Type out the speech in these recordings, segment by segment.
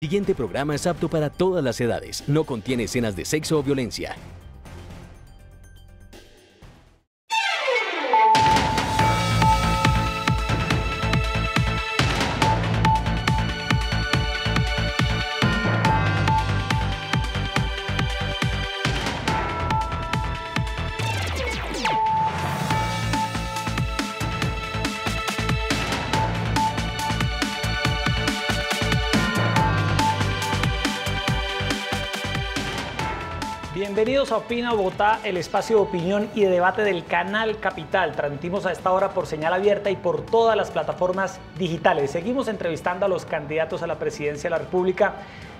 El siguiente programa es apto para todas las edades. No contiene escenas de sexo o violencia. Bienvenidos a Opina Bogotá, el espacio de opinión y de debate del Canal Capital. Transmitimos a esta hora por señal abierta y por todas las plataformas digitales. Seguimos entrevistando a los candidatos a la presidencia de la República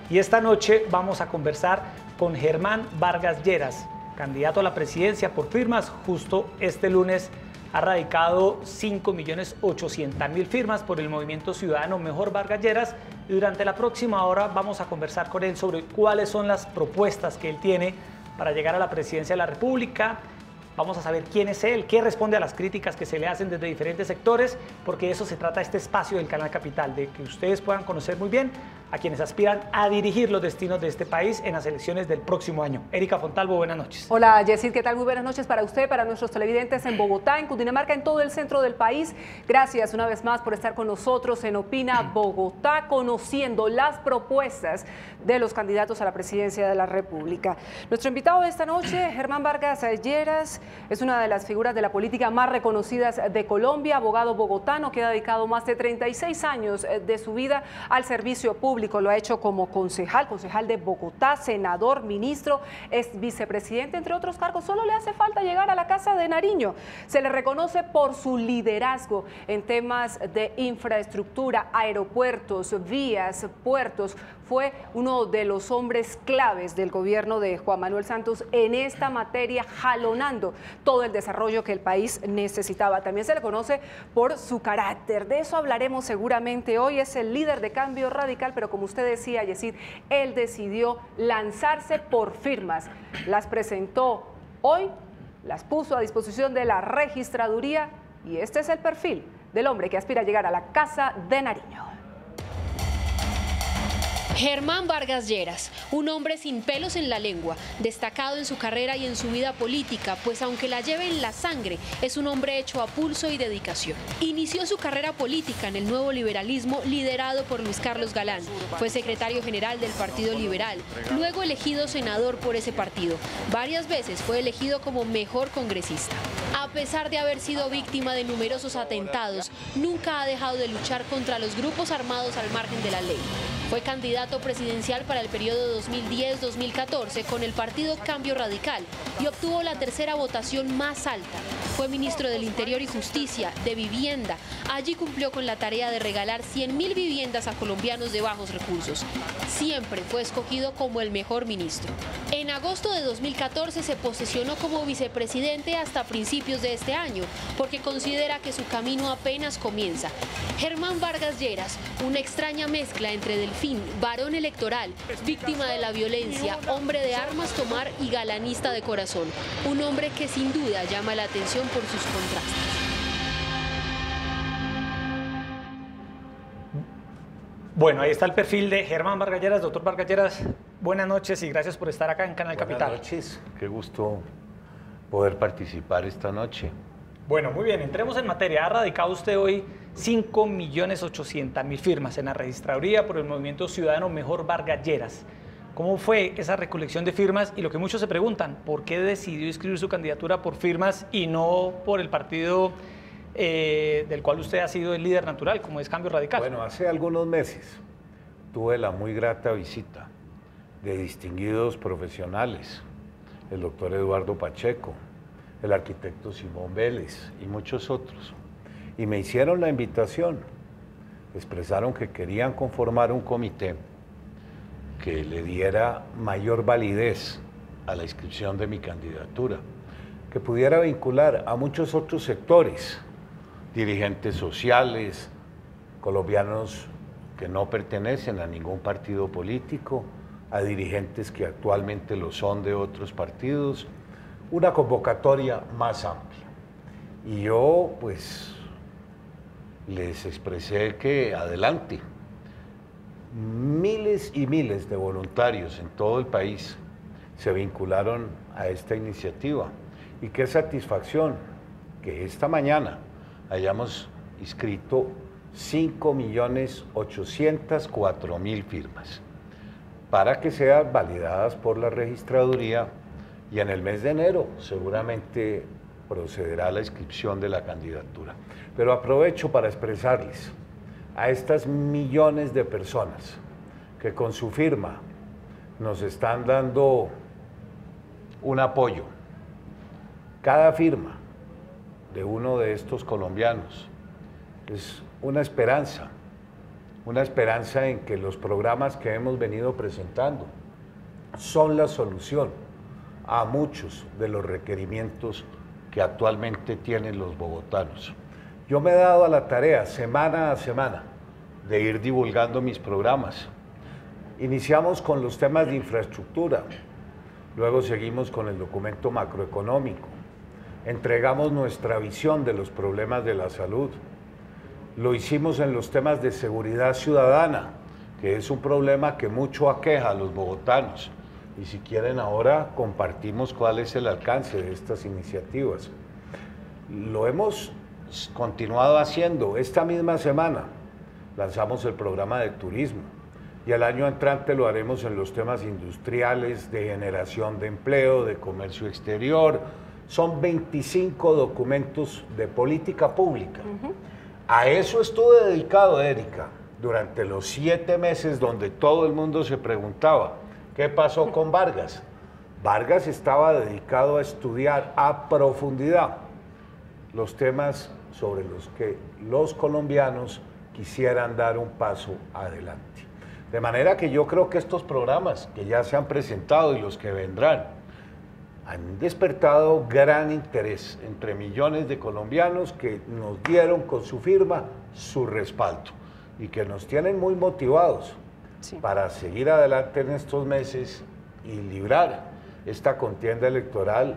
y esta noche vamos a conversar con Germán Vargas Lleras, candidato a la presidencia por firmas. Justo este lunes ha radicado 5.800.000 firmas por el movimiento ciudadano Mejor Vargas Lleras, y durante la próxima hora vamos a conversar con él sobre cuáles son las propuestas que él tiene para llegar a la presidencia de la República. Vamos a saber quién es él, qué responde a las críticas que se le hacen desde diferentes sectores, porque de eso se trata este espacio del Canal Capital, de que ustedes puedan conocer muy bien a quienes aspiran a dirigir los destinos de este país en las elecciones del próximo año. Erika Fontalvo, buenas noches. Hola, Yesid, ¿qué tal? Muy buenas noches para usted, para nuestros televidentes en Bogotá, en Cundinamarca, en todo el centro del país. Gracias una vez más por estar con nosotros en Opina Bogotá, conociendo las propuestas de los candidatos a la presidencia de la República. Nuestro invitado de esta noche, Germán Vargas Lleras, es una de las figuras de la política más reconocidas de Colombia, abogado bogotano que ha dedicado más de 36 años de su vida al servicio público. Lo ha hecho como concejal de Bogotá, senador, ministro, es vicepresidente, entre otros cargos. Solo le hace falta llegar a la Casa de Nariño. Se le reconoce por su liderazgo en temas de infraestructura, aeropuertos, vías, puertos. Fue uno de los hombres claves del gobierno de Juan Manuel Santos en esta materia, jalonando todo el desarrollo que el país necesitaba. También se le conoce por su carácter. De eso hablaremos seguramente hoy. Es el líder de Cambio Radical, pero como usted decía, Yesid, él decidió lanzarse por firmas. Las presentó hoy, las puso a disposición de la registraduría y este es el perfil del hombre que aspira a llegar a la Casa de Nariño. Germán Vargas Lleras, un hombre sin pelos en la lengua, destacado en su carrera y en su vida política, pues aunque la lleve en la sangre, es un hombre hecho a pulso y dedicación. Inició su carrera política en el nuevo liberalismo liderado por Luis Carlos Galán. Fue secretario general del Partido Liberal, luego elegido senador por ese partido. Varias veces fue elegido como mejor congresista. A pesar de haber sido víctima de numerosos atentados, nunca ha dejado de luchar contra los grupos armados al margen de la ley. Fue candidato presidencial para el periodo 2010-2014 con el partido Cambio Radical y obtuvo la tercera votación más alta. Fue ministro del Interior y Justicia, de Vivienda. Allí cumplió con la tarea de regalar 100.000 viviendas a colombianos de bajos recursos. Siempre fue escogido como el mejor ministro. En agosto de 2014 se posesionó como vicepresidente hasta principios de este año, porque considera que su camino apenas comienza. Germán Vargas Lleras, una extraña mezcla entre delfín, varón electoral, víctima de la violencia, hombre de armas tomar y galanista de corazón. Un hombre que sin duda llama la atención por sus contrastes. Bueno, ahí está el perfil de Germán Vargas Lleras. Doctor Vargas Lleras, buenas noches y gracias por estar acá en Canal Capital. Buenas noches, qué gusto poder participar esta noche. Bueno, muy bien, entremos en materia. Ha radicado usted hoy 5.800.000 firmas en la registraduría por el movimiento ciudadano Mejor Vargas Lleras. ¿Cómo fue esa recolección de firmas? Y lo que muchos se preguntan, ¿por qué decidió inscribir su candidatura por firmas y no por el partido del cual usted ha sido el líder natural, como es Cambio Radical? Bueno, hace algunos meses tuve la muy grata visita de distinguidos profesionales, el doctor Eduardo Pacheco, el arquitecto Simón Vélez y muchos otros, y me hicieron la invitación. Expresaron que querían conformar un comité que le diera mayor validez a la inscripción de mi candidatura, que pudiera vincular a muchos otros sectores, dirigentes sociales, colombianos que no pertenecen a ningún partido político, a dirigentes que actualmente lo son de otros partidos, una convocatoria más amplia. Y yo, pues, les expresé que adelante, miles y miles de voluntarios en todo el país se vincularon a esta iniciativa. Y qué satisfacción que esta mañana hayamos inscrito 5.804.000 firmas para que sean validadas por la registraduría, y en el mes de enero seguramente procederá la inscripción de la candidatura. Pero aprovecho para expresarles a estas millones de personas que con su firma nos están dando un apoyo. Cada firma de uno de estos colombianos es una esperanza en que los programas que hemos venido presentando son la solución a muchos de los requerimientos que actualmente tienen los bogotanos. Yo me he dado a la tarea, semana a semana, de ir divulgando mis programas. Iniciamos con los temas de infraestructura, luego seguimos con el documento macroeconómico, entregamos nuestra visión de los problemas de la salud, lo hicimos en los temas de seguridad ciudadana, que es un problema que mucho aqueja a los bogotanos, y si quieren ahora compartimos cuál es el alcance de estas iniciativas. Lo hemos continuado haciendo. Esta misma semana lanzamos el programa de turismo y el año entrante lo haremos en los temas industriales, de generación de empleo, de comercio exterior. Son 25 documentos de política pública. A eso estuve dedicado, Erika, durante los 7 meses donde todo el mundo se preguntaba, ¿qué pasó con Vargas? Vargas estaba dedicado a estudiar a profundidad los temas sobre los que los colombianos quisieran dar un paso adelante. De manera que yo creo que estos programas que ya se han presentado y los que vendrán han despertado gran interés entre millones de colombianos que nos dieron con su firma su respaldo y que nos tienen muy motivados para seguir adelante en estos meses y librar esta contienda electoral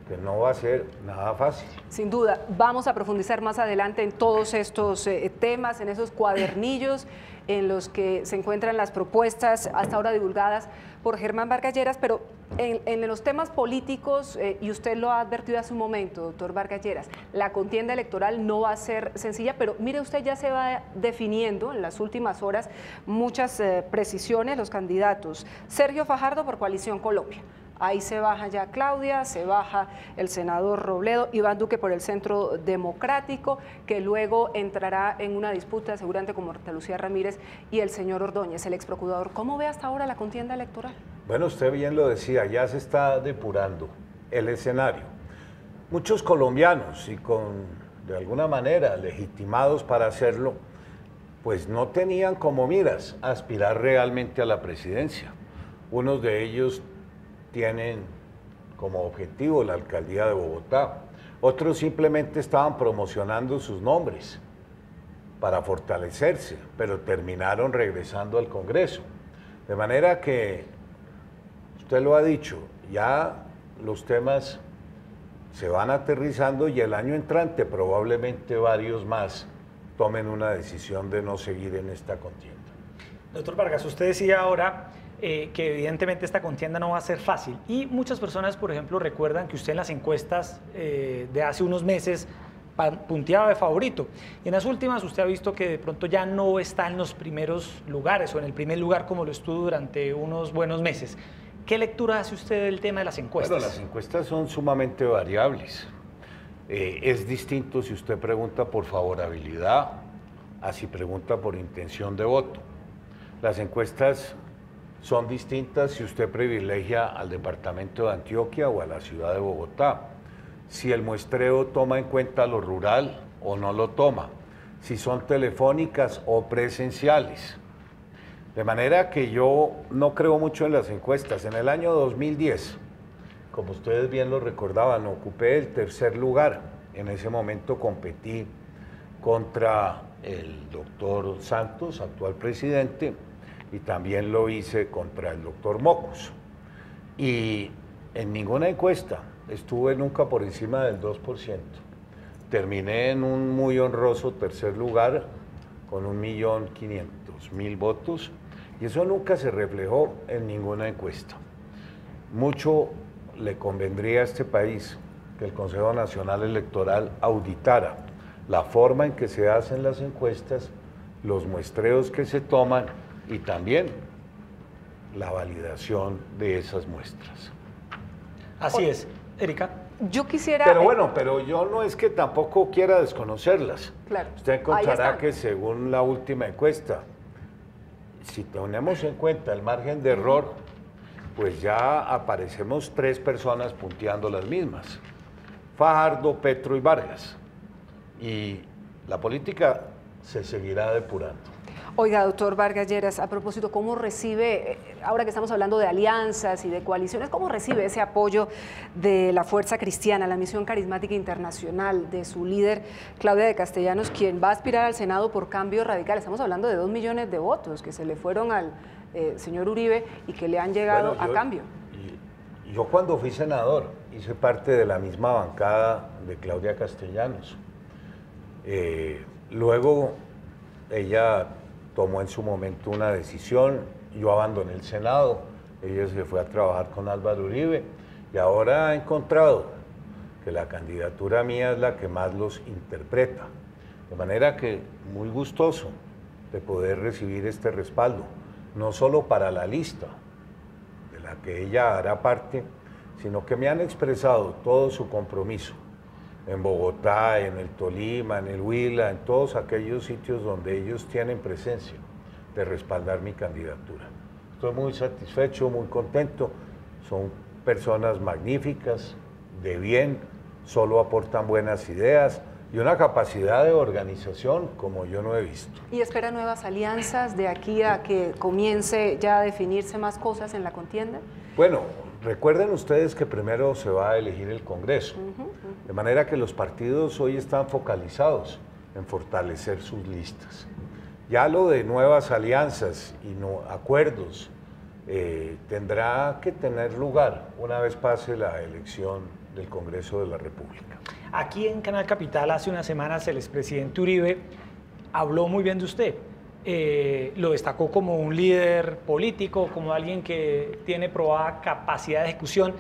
que no va a ser nada fácil. Sin duda, vamos a profundizar más adelante en todos estos temas, en esos cuadernillos en los que se encuentran las propuestas hasta ahora divulgadas por Germán Vargas Lleras, pero en los temas políticos, y usted lo ha advertido hace un momento, doctor Vargas Lleras, la contienda electoral no va a ser sencilla, pero mire usted, ya se va definiendo en las últimas horas muchas precisiones, los candidatos. Sergio Fajardo por Coalición Colombia. Ahí se baja ya Claudia, se baja el senador Robledo, Iván Duque por el Centro Democrático, que luego entrará en una disputa seguramente con Marta Lucía Ramírez y el señor Ordóñez, el ex procurador. ¿Cómo ve hasta ahora la contienda electoral? Bueno, usted bien lo decía, ya se está depurando el escenario. Muchos colombianos, y de alguna manera legitimados para hacerlo, pues no tenían como miras aspirar realmente a la presidencia. Unos de ellos tienen como objetivo la alcaldía de Bogotá. Otros simplemente estaban promocionando sus nombres para fortalecerse, pero terminaron regresando al Congreso. De manera que, usted lo ha dicho, ya los temas se van aterrizando y el año entrante probablemente varios más tomen una decisión de no seguir en esta contienda. Doctor Vargas, usted decía ahora que evidentemente esta contienda no va a ser fácil y muchas personas, por ejemplo, recuerdan que usted en las encuestas de hace unos meses punteaba de favorito. Y en las últimas usted ha visto que de pronto ya no está en los primeros lugares o en el primer lugar como lo estuvo durante unos buenos meses. ¿Qué lectura hace usted del tema de las encuestas? Bueno, las encuestas son sumamente variables. Es distinto si usted pregunta por favorabilidad a si pregunta por intención de voto. Las encuestas son distintas si usted privilegia al departamento de Antioquia o a la ciudad de Bogotá, si el muestreo toma en cuenta lo rural o no lo toma, si son telefónicas o presenciales. De manera que yo no creo mucho en las encuestas. En el año 2010, como ustedes bien lo recordaban, ocupé el tercer lugar. En ese momento competí contra el doctor Santos, actual presidente, y también lo hice contra el doctor Mocos. Y en ninguna encuesta estuve nunca por encima del 2%. Terminé en un muy honroso tercer lugar con 1.500.000 votos Y eso nunca se reflejó en ninguna encuesta. Mucho le convendría a este país que el Consejo Nacional Electoral auditara la forma en que se hacen las encuestas, los muestreos que se toman y también la validación de esas muestras. Así es. Erika. Yo quisiera... Pero bueno, pero yo no es que tampoco quiera desconocerlas. Claro. Usted encontrará que según la última encuesta, si tenemos en cuenta el margen de error, pues ya aparecemos 3 personas punteando las mismas. Fajardo, Petro y Vargas. Y la política se seguirá depurando. Oiga, doctor Vargas Lleras, a propósito, ¿cómo recibe, ahora que estamos hablando de alianzas y de coaliciones, cómo recibe ese apoyo de la Fuerza Cristiana, la Misión Carismática Internacional, de su líder, Claudia de Castellanos, quien va a aspirar al Senado por Cambio Radical? Estamos hablando de 2 millones de votos que se le fueron al señor Uribe y que le han llegado a cambio. Yo cuando fui senador hice parte de la misma bancada de Claudia Castellanos. Luego ella tomó en su momento una decisión, yo abandoné el Senado, ella se fue a trabajar con Álvaro Uribe y ahora ha encontrado que la candidatura mía es la que más los interpreta. De manera que muy gustoso de poder recibir este respaldo, no solo para la lista de la que ella hará parte, sino que me han expresado todo su compromiso en Bogotá, en el Tolima, en el Huila, en todos aquellos sitios donde ellos tienen presencia, de respaldar mi candidatura. Estoy muy satisfecho, muy contento, son personas magníficas, de bien, solo aportan buenas ideas y una capacidad de organización como yo no he visto. ¿Y espera nuevas alianzas de aquí a que comience ya a definirse más cosas en la contienda? Bueno, recuerden ustedes que primero se va a elegir el Congreso, de manera que los partidos hoy están focalizados en fortalecer sus listas. Ya lo de nuevas alianzas y acuerdos tendrá que tener lugar una vez pase la elección del Congreso de la República. Aquí en Canal Capital hace unas semanas el expresidente Uribe habló muy bien de usted. Lo destacó como un líder político, como alguien que tiene probada capacidad de ejecución.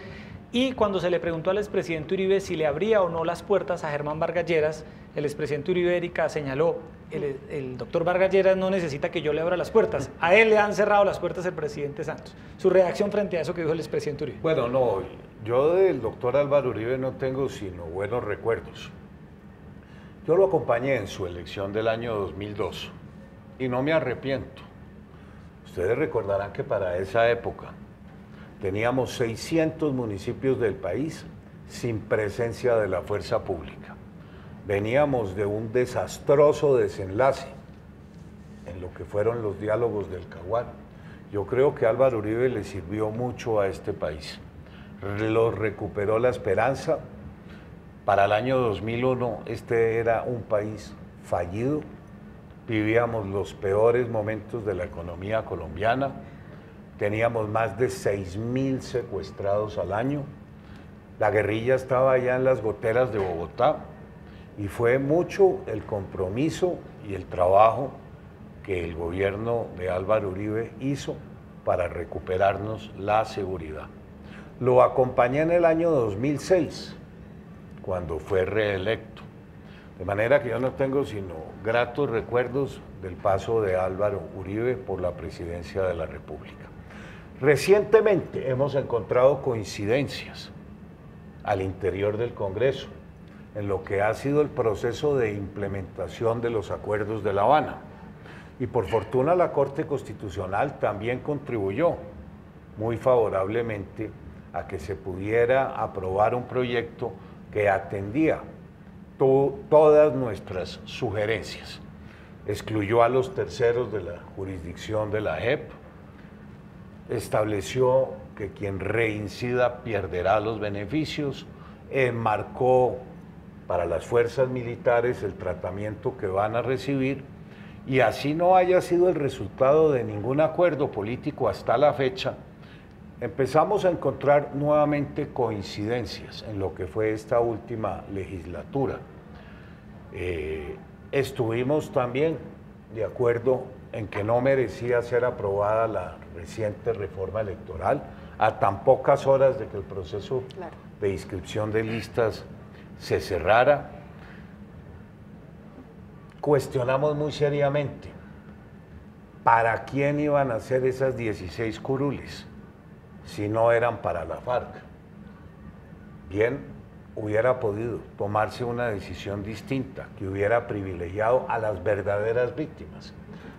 Y cuando se le preguntó al expresidente Uribe si le abría o no las puertas a Germán Vargas Lleras, el expresidente Uribe, Erika, señaló, el doctor Vargas Lleras no necesita que yo le abra las puertas, a él le han cerrado las puertas el presidente Santos. Su reacción frente a eso que dijo el expresidente Uribe. Bueno, no, yo del doctor Álvaro Uribe no tengo sino buenos recuerdos. Yo lo acompañé en su elección del año 2002 y no me arrepiento. Ustedes recordarán que para esa época teníamos 600 municipios del país sin presencia de la fuerza pública. Veníamos de un desastroso desenlace en lo que fueron los diálogos del Caguán. Yo creo que Álvaro Uribe le sirvió mucho a este país. Lo recuperó la esperanza. Para el año 2001 este era un país fallido. Vivíamos los peores momentos de la economía colombiana. Teníamos más de 6.000 secuestrados al año. La guerrilla estaba allá en las goteras de Bogotá y fue mucho el compromiso y el trabajo que el gobierno de Álvaro Uribe hizo para recuperarnos la seguridad. Lo acompañé en el año 2006, cuando fue reelecto. De manera que yo no tengo sino gratos recuerdos del paso de Álvaro Uribe por la presidencia de la República. Recientemente hemos encontrado coincidencias al interior del Congreso en lo que ha sido el proceso de implementación de los acuerdos de La Habana. Y por fortuna la Corte Constitucional también contribuyó muy favorablemente a que se pudiera aprobar un proyecto que atendía todas nuestras sugerencias. Excluyó a los terceros de la jurisdicción de la JEP, estableció que quien reincida perderá los beneficios, enmarcó para las fuerzas militares el tratamiento que van a recibir, y así no haya sido el resultado de ningún acuerdo político hasta la fecha, empezamos a encontrar nuevamente coincidencias en lo que fue esta última legislatura. Estuvimos también de acuerdo en que no merecía ser aprobada la reciente reforma electoral, a tan pocas horas de que el proceso de inscripción de listas se cerrara. Cuestionamos muy seriamente para quién iban a ser esas 16 curules si no eran para la FARC. Bien, hubiera podido tomarse una decisión distinta que hubiera privilegiado a las verdaderas víctimas.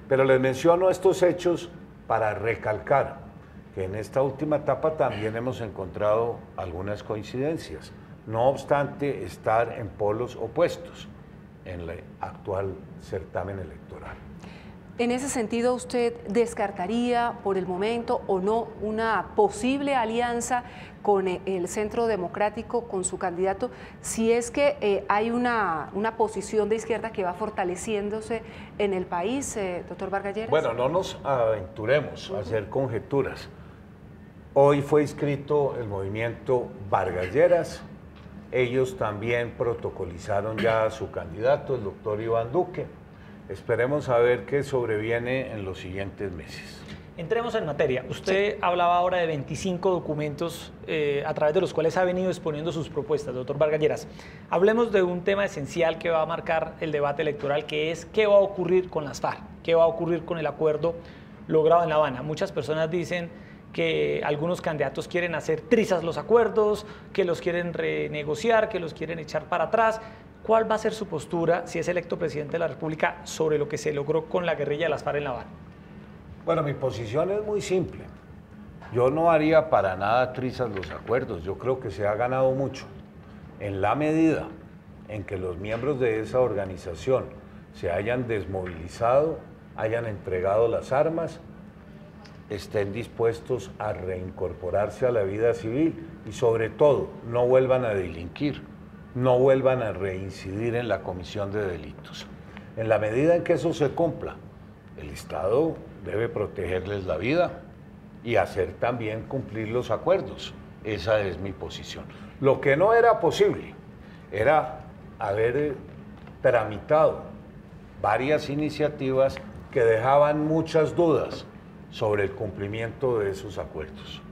Pero les menciono estos hechos para recalcar que en esta última etapa también hemos encontrado algunas coincidencias, no obstante estar en polos opuestos en el actual certamen electoral. En ese sentido, ¿usted descartaría por el momento o no una posible alianza con el Centro Democrático, con su candidato, si es que hay una posición de izquierda que va fortaleciéndose en el país, doctor Vargas Lleras? Bueno, no nos aventuremos a hacer conjeturas. Hoy fue inscrito el movimiento Vargas Lleras. Ellos también protocolizaron ya a su candidato, el doctor Iván Duque. Esperemos a ver qué sobreviene en los siguientes meses. Entremos en materia. Usted hablaba ahora de 25 documentos a través de los cuales ha venido exponiendo sus propuestas, doctor Vargas Lleras. Hablemos de un tema esencial que va a marcar el debate electoral, que es qué va a ocurrir con las FARC, qué va a ocurrir con el acuerdo logrado en La Habana. Muchas personas dicen que algunos candidatos quieren hacer trizas los acuerdos, que los quieren renegociar, que los quieren echar para atrás. ¿Cuál va a ser su postura, si es electo presidente de la República, sobre lo que se logró con la guerrilla de las FARC en La Habana? Bueno, mi posición es muy simple. Yo no haría para nada trizas los acuerdos. Yo creo que se ha ganado mucho. En la medida en que los miembros de esa organización se hayan desmovilizado, hayan entregado las armas, estén dispuestos a reincorporarse a la vida civil y sobre todo no vuelvan a delinquir, no vuelvan a reincidir en la comisión de delitos. En la medida en que eso se cumpla, el Estado debe protegerles la vida y hacer también cumplir los acuerdos. Esa es mi posición. Lo que no era posible era haber tramitado varias iniciativas que dejaban muchas dudas sobre el cumplimiento de esos acuerdos.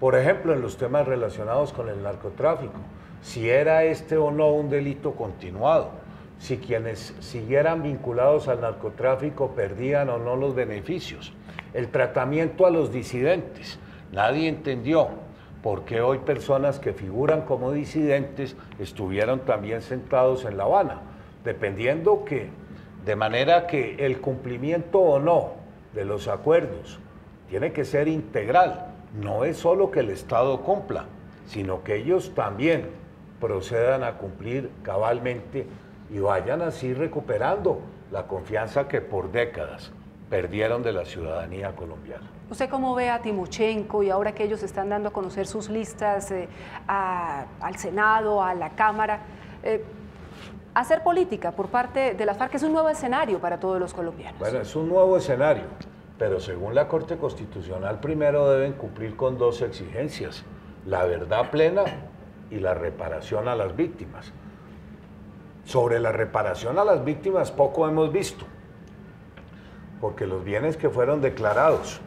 Por ejemplo, en los temas relacionados con el narcotráfico, si era este o no un delito continuado, si quienes siguieran vinculados al narcotráfico perdían o no los beneficios, el tratamiento a los disidentes. Nadie entendió por qué hoy personas que figuran como disidentes estuvieron también sentados en La Habana, dependiendo que, de manera que el cumplimiento o no de los acuerdos tiene que ser integral. No es solo que el Estado cumpla, sino que ellos también procedan a cumplir cabalmente y vayan así recuperando la confianza que por décadas perdieron de la ciudadanía colombiana. ¿Usted cómo ve a Timochenko y ahora que ellos están dando a conocer sus listas al Senado, a la Cámara? Hacer política por parte de las FARC es un nuevo escenario para todos los colombianos. Bueno, es un nuevo escenario, pero según la Corte Constitucional primero deben cumplir con dos exigencias: la verdad plena y la reparación a las víctimas. Sobre la reparación a las víctimas poco hemos visto, porque los bienes que fueron declarados,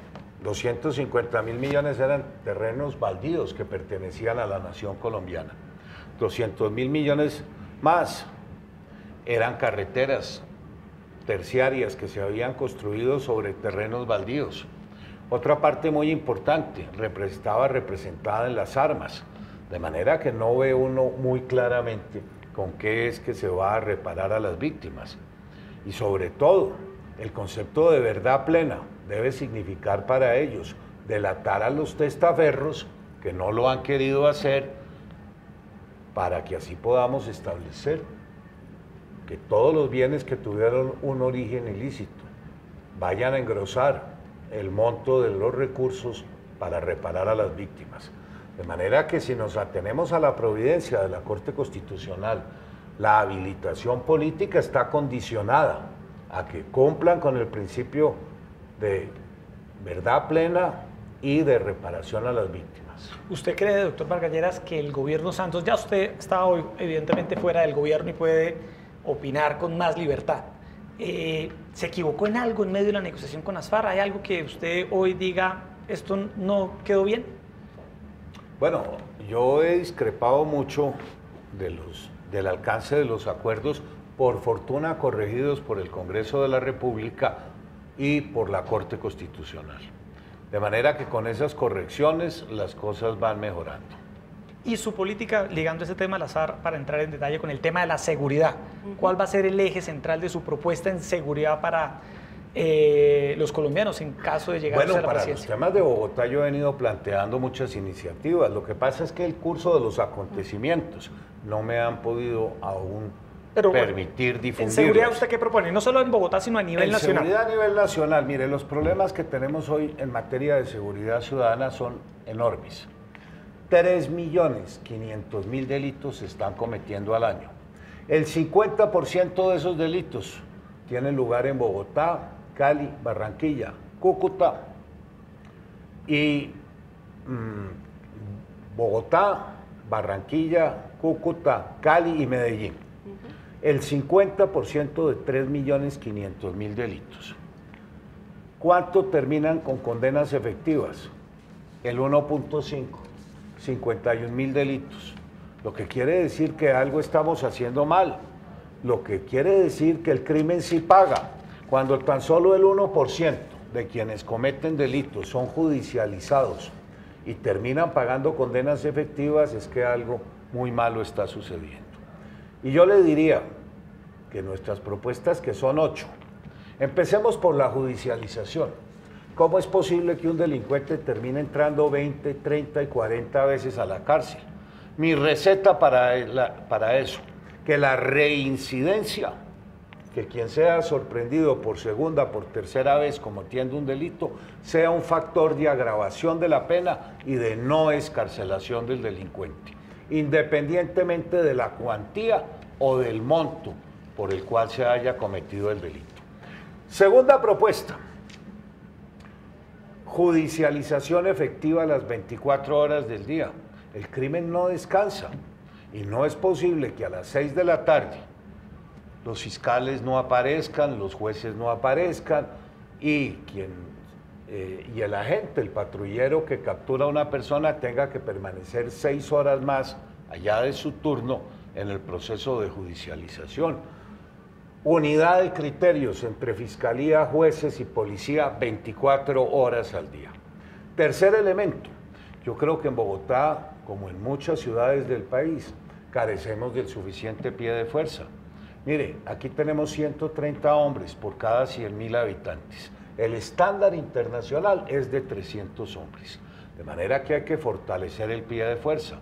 250.000 millones eran terrenos baldíos que pertenecían a la nación colombiana, 200.000 millones más eran carreteras terciarias que se habían construido sobre terrenos baldíos. Otra parte muy importante estaba representada en las armas, de manera que no ve uno muy claramente con qué es que se va a reparar a las víctimas. Y sobre todo, el concepto de verdad plena debe significar para ellos delatar a los testaferros que no lo han querido hacer, para que así podamos establecer que todos los bienes que tuvieron un origen ilícito vayan a engrosar el monto de los recursos para reparar a las víctimas. De manera que si nos atenemos a la providencia de la Corte Constitucional, la habilitación política está condicionada a que cumplan con el principio de verdad plena y de reparación a las víctimas. ¿Usted cree, doctor Vargas Lleras, que el gobierno Santos, ya usted está hoy evidentemente fuera del gobierno y puede opinar con más libertad, ¿Se equivocó en algo en medio de la negociación con las FARC? ¿Hay algo que usted hoy diga, esto no quedó bien? Bueno, yo he discrepado mucho del alcance de los acuerdos, por fortuna corregidos por el Congreso de la República y por la Corte Constitucional. De manera que con esas correcciones las cosas van mejorando. Y su política, ligando ese tema al azar, para entrar en detalle con el tema de la seguridad, ¿cuál va a ser el eje central de su propuesta en seguridad para los colombianos en caso de llegar a la presidencia? Bueno, para los temas de Bogotá yo he venido planteando muchas iniciativas. Lo que pasa es que el curso de los acontecimientos no me han podido aún permitir difundirlos. ¿En seguridad usted qué propone? No solo en Bogotá, sino a nivel nacional. En seguridad a nivel nacional, mire, los problemas que tenemos hoy en materia de seguridad ciudadana son enormes. 3.500.000 delitos se están cometiendo al año. El 50% de esos delitos tienen lugar en Bogotá, Cali, Barranquilla, Cúcuta y Bogotá, Barranquilla, Cúcuta, Cali y Medellín. El 50% de 3.500.000 delitos. ¿Cuánto terminan con condenas efectivas? El 1.5, 51.000 delitos. Lo que quiere decir que algo estamos haciendo mal. Lo que quiere decir que el crimen sí paga. Cuando tan solo el 1% de quienes cometen delitos son judicializados y terminan pagando condenas efectivas, es que algo muy malo está sucediendo. Y yo le diría que nuestras propuestas, que son 8, empecemos por la judicialización. ¿Cómo es posible que un delincuente termine entrando 20, 30 y 40 veces a la cárcel? Mi receta para eso, que la reincidencia, que quien sea sorprendido por segunda, por tercera vez cometiendo un delito, sea un factor de agravación de la pena y de no excarcelación del delincuente, independientemente de la cuantía o del monto por el cual se haya cometido el delito. Segunda propuesta, judicialización efectiva a las 24 horas del día. El crimen no descansa y no es posible que a las 6 de la tarde los fiscales no aparezcan, los jueces no aparezcan y el agente, el patrullero que captura a una persona tenga que permanecer 6 horas más allá de su turno en el proceso de judicialización. Unidad de criterios entre fiscalía, jueces y policía 24 horas al día. Tercer elemento, yo creo que en Bogotá, como en muchas ciudades del país, carecemos del suficiente pie de fuerza. Mire, aquí tenemos 130 hombres por cada 100.000 habitantes. El estándar internacional es de 300 hombres. De manera que hay que fortalecer el pie de fuerza.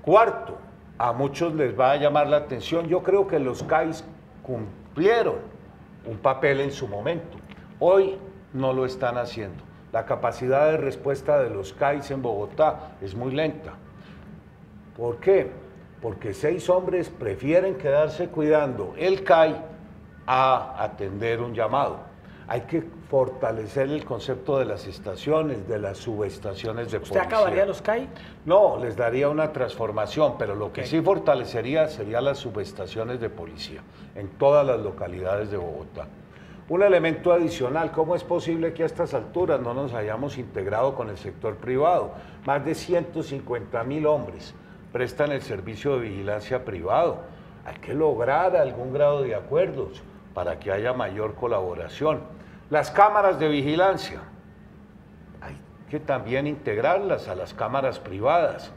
Cuarto, a muchos les va a llamar la atención, yo creo que los CAIs cumplieron un papel en su momento. Hoy no lo están haciendo. La capacidad de respuesta de los CAIs en Bogotá es muy lenta. ¿Por qué? Porque 6 hombres prefieren quedarse cuidando el CAI a atender un llamado. Hay que fortalecer el concepto de las estaciones, de las subestaciones de policía. ¿Usted acabaría los CAI? No, les daría una transformación, pero lo que sí fortalecería serían las subestaciones de policía en todas las localidades de Bogotá. Un elemento adicional, ¿cómo es posible que a estas alturas no nos hayamos integrado con el sector privado? Más de 150.000 hombres prestan el servicio de vigilancia privado. Hay que lograr algún grado de acuerdos para que haya mayor colaboración. Las cámaras de vigilancia, hay que también integrarlas a las cámaras privadas.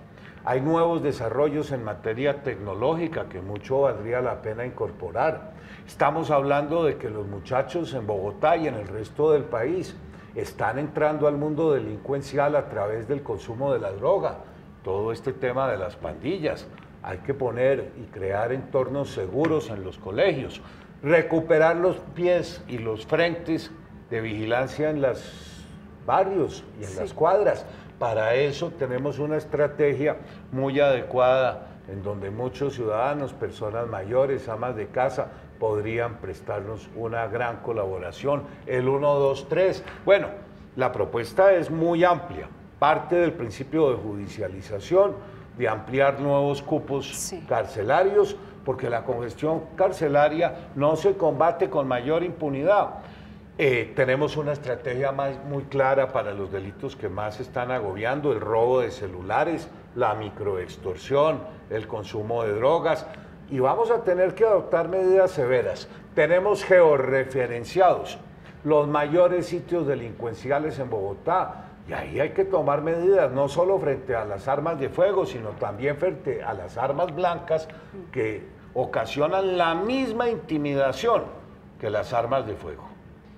Hay nuevos desarrollos en materia tecnológica que mucho valdría la pena incorporar. Estamos hablando de que los muchachos en Bogotá y en el resto del país están entrando al mundo delincuencial a través del consumo de la droga. Todo este tema de las pandillas, hay que poner y crear entornos seguros en los colegios, recuperar los pies y los frentes de vigilancia en los barrios y en las cuadras. Para eso tenemos una estrategia muy adecuada en donde muchos ciudadanos, personas mayores, amas de casa, podrían prestarnos una gran colaboración. El 1, 2, 3. Bueno, la propuesta es muy amplia. Parte del principio de judicialización, de ampliar nuevos cupos carcelarios, porque la congestión carcelaria no se combate con mayor impunidad. Tenemos una estrategia muy clara para los delitos que más están agobiando: el robo de celulares, la microextorsión, el consumo de drogas, y vamos a tener que adoptar medidas severas. Tenemos georreferenciados los mayores sitios delincuenciales en Bogotá, y ahí hay que tomar medidas, no solo frente a las armas de fuego, sino también frente a las armas blancas que ocasionan la misma intimidación que las armas de fuego.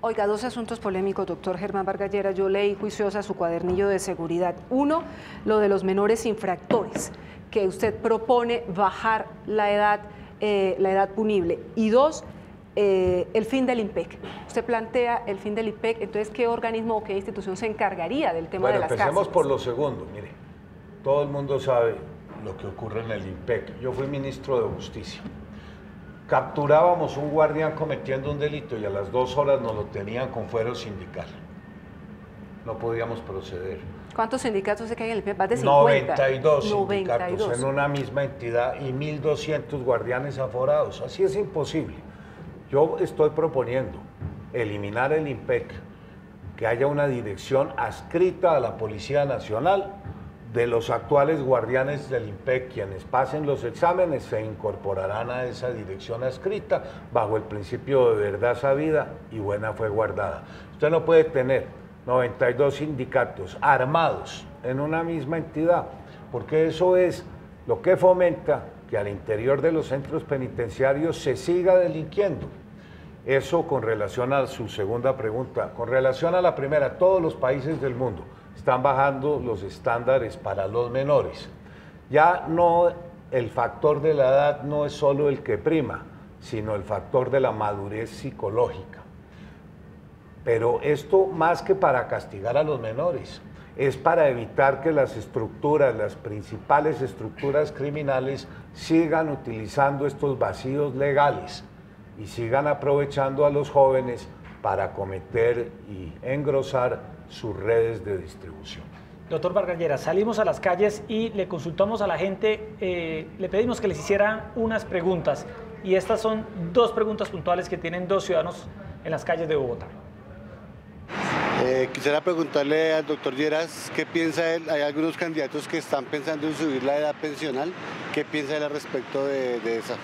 Oiga, dos asuntos polémicos, doctor Germán Vargas Lleras. Yo leí juiciosa su cuadernillo de seguridad. Uno, lo de los menores infractores, que usted propone bajar la edad punible. Y dos, el fin del IMPEC. Usted plantea el fin del IMPEC, entonces, ¿qué organismo o qué institución se encargaría del tema de las cárceles? Empecemos por lo segundo. Mire, todo el mundo sabe lo que ocurre en el IMPEC. Yo fui ministro de Justicia. Capturábamos un guardián cometiendo un delito y a las 2 horas nos lo tenían con fuero sindical. No podíamos proceder. ¿Cuántos sindicatos se caen en el IMPEC? Más de 50. 92 sindicatos en una misma entidad y 1.200 guardianes aforados. Así es imposible. Yo estoy proponiendo eliminar el IMPEC, que haya una dirección adscrita a la Policía Nacional. De los actuales guardianes del IMPEC, quienes pasen los exámenes se incorporarán a esa dirección adscrita bajo el principio de verdad sabida y buena fe guardada. Usted no puede tener 92 sindicatos armados en una misma entidad, porque eso es lo que fomenta que al interior de los centros penitenciarios se siga delinquiendo. Eso con relación a su segunda pregunta. Con relación a la primera, todos los países del mundo están bajando los estándares para los menores. Ya no, el factor de la edad no es solo el que prima, sino el factor de la madurez psicológica. Pero esto, más que para castigar a los menores, es para evitar que las estructuras, las principales estructuras criminales, sigan utilizando estos vacíos legales y sigan aprovechando a los jóvenes para cometer y engrosar sus redes de distribución. Doctor Vargas Lleras, salimos a las calles y le consultamos a la gente, le pedimos que les hicieran unas preguntas, y estas son 2 preguntas puntuales que tienen 2 ciudadanos en las calles de Bogotá. Quisiera preguntarle al doctor Lleras qué piensa él. Hay algunos candidatos que están pensando en subir la edad pensional. ¿Qué piensa él al respecto de esa?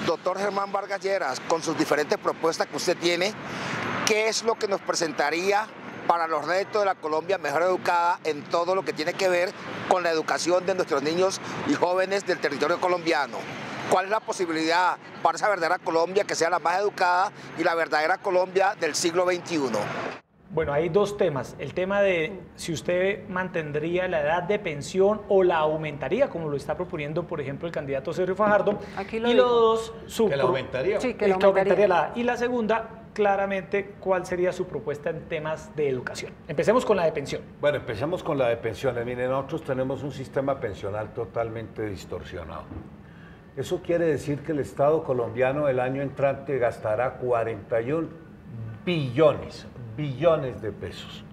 Doctor Germán Vargas Lleras, con sus diferentes propuestas que usted tiene, ¿qué es lo que nos presentaría para los retos de la Colombia mejor educada en todo lo que tiene que ver con la educación de nuestros niños y jóvenes del territorio colombiano? ¿Cuál es la posibilidad para esa verdadera Colombia que sea la más educada y la verdadera Colombia del siglo XXI? Bueno, hay 2 temas. El tema de si usted mantendría la edad de pensión o la aumentaría, como lo está proponiendo, por ejemplo, el candidato Sergio Fajardo. Aquí lo y digo. los dos, ¿Que la aumentaría? Sí, que que la aumentaría. la edad. Y la segunda, claramente, ¿cuál sería su propuesta en temas de educación? Empecemos con la de pensión. Bueno, empecemos con la de pensiones. Miren, nosotros tenemos un sistema pensional totalmente distorsionado. Eso quiere decir que el Estado colombiano el año entrante gastará 41 billones de pesos.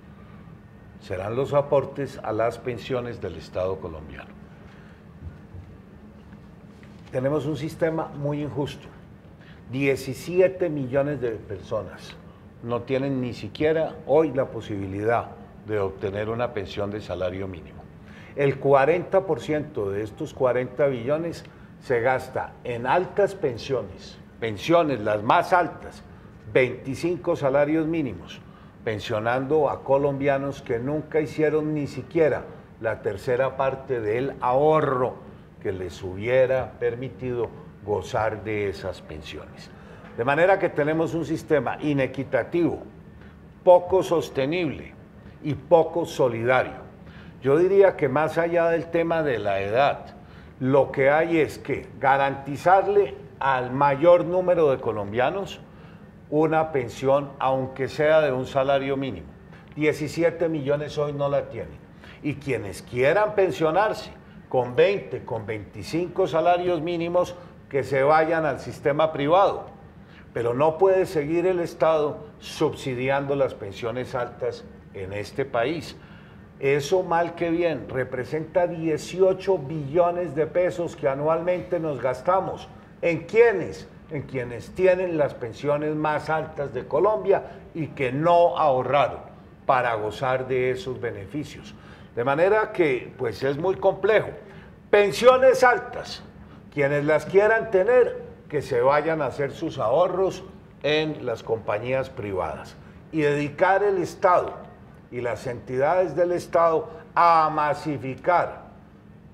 Serán los aportes a las pensiones del Estado colombiano. Tenemos un sistema muy injusto. 17 millones de personas no tienen ni siquiera hoy la posibilidad de obtener una pensión de salario mínimo. El 40% de estos 40 billones se gasta en altas pensiones, las más altas, 25 salarios mínimos, pensionando a colombianos que nunca hicieron ni siquiera la tercera parte del ahorro que les hubiera permitido gozar de esas pensiones. De manera que tenemos un sistema inequitativo, poco sostenible y poco solidario. Yo diría que más allá del tema de la edad, lo que hay es que garantizarle al mayor número de colombianos una pensión, aunque sea de un salario mínimo. 17 millones hoy no la tienen. Y quienes quieran pensionarse con 20, con 25 salarios mínimos, que se vayan al sistema privado. Pero no puede seguir el Estado subsidiando las pensiones altas en este país. Eso mal que bien, representa 18 billones de pesos que anualmente nos gastamos. ¿En quiénes? En quienes tienen las pensiones más altas de Colombia y que no ahorraron para gozar de esos beneficios. De manera que, pues es muy complejo. Pensiones altas, quienes las quieran tener, que se vayan a hacer sus ahorros en las compañías privadas y dedicar el Estado y las entidades del Estado a masificar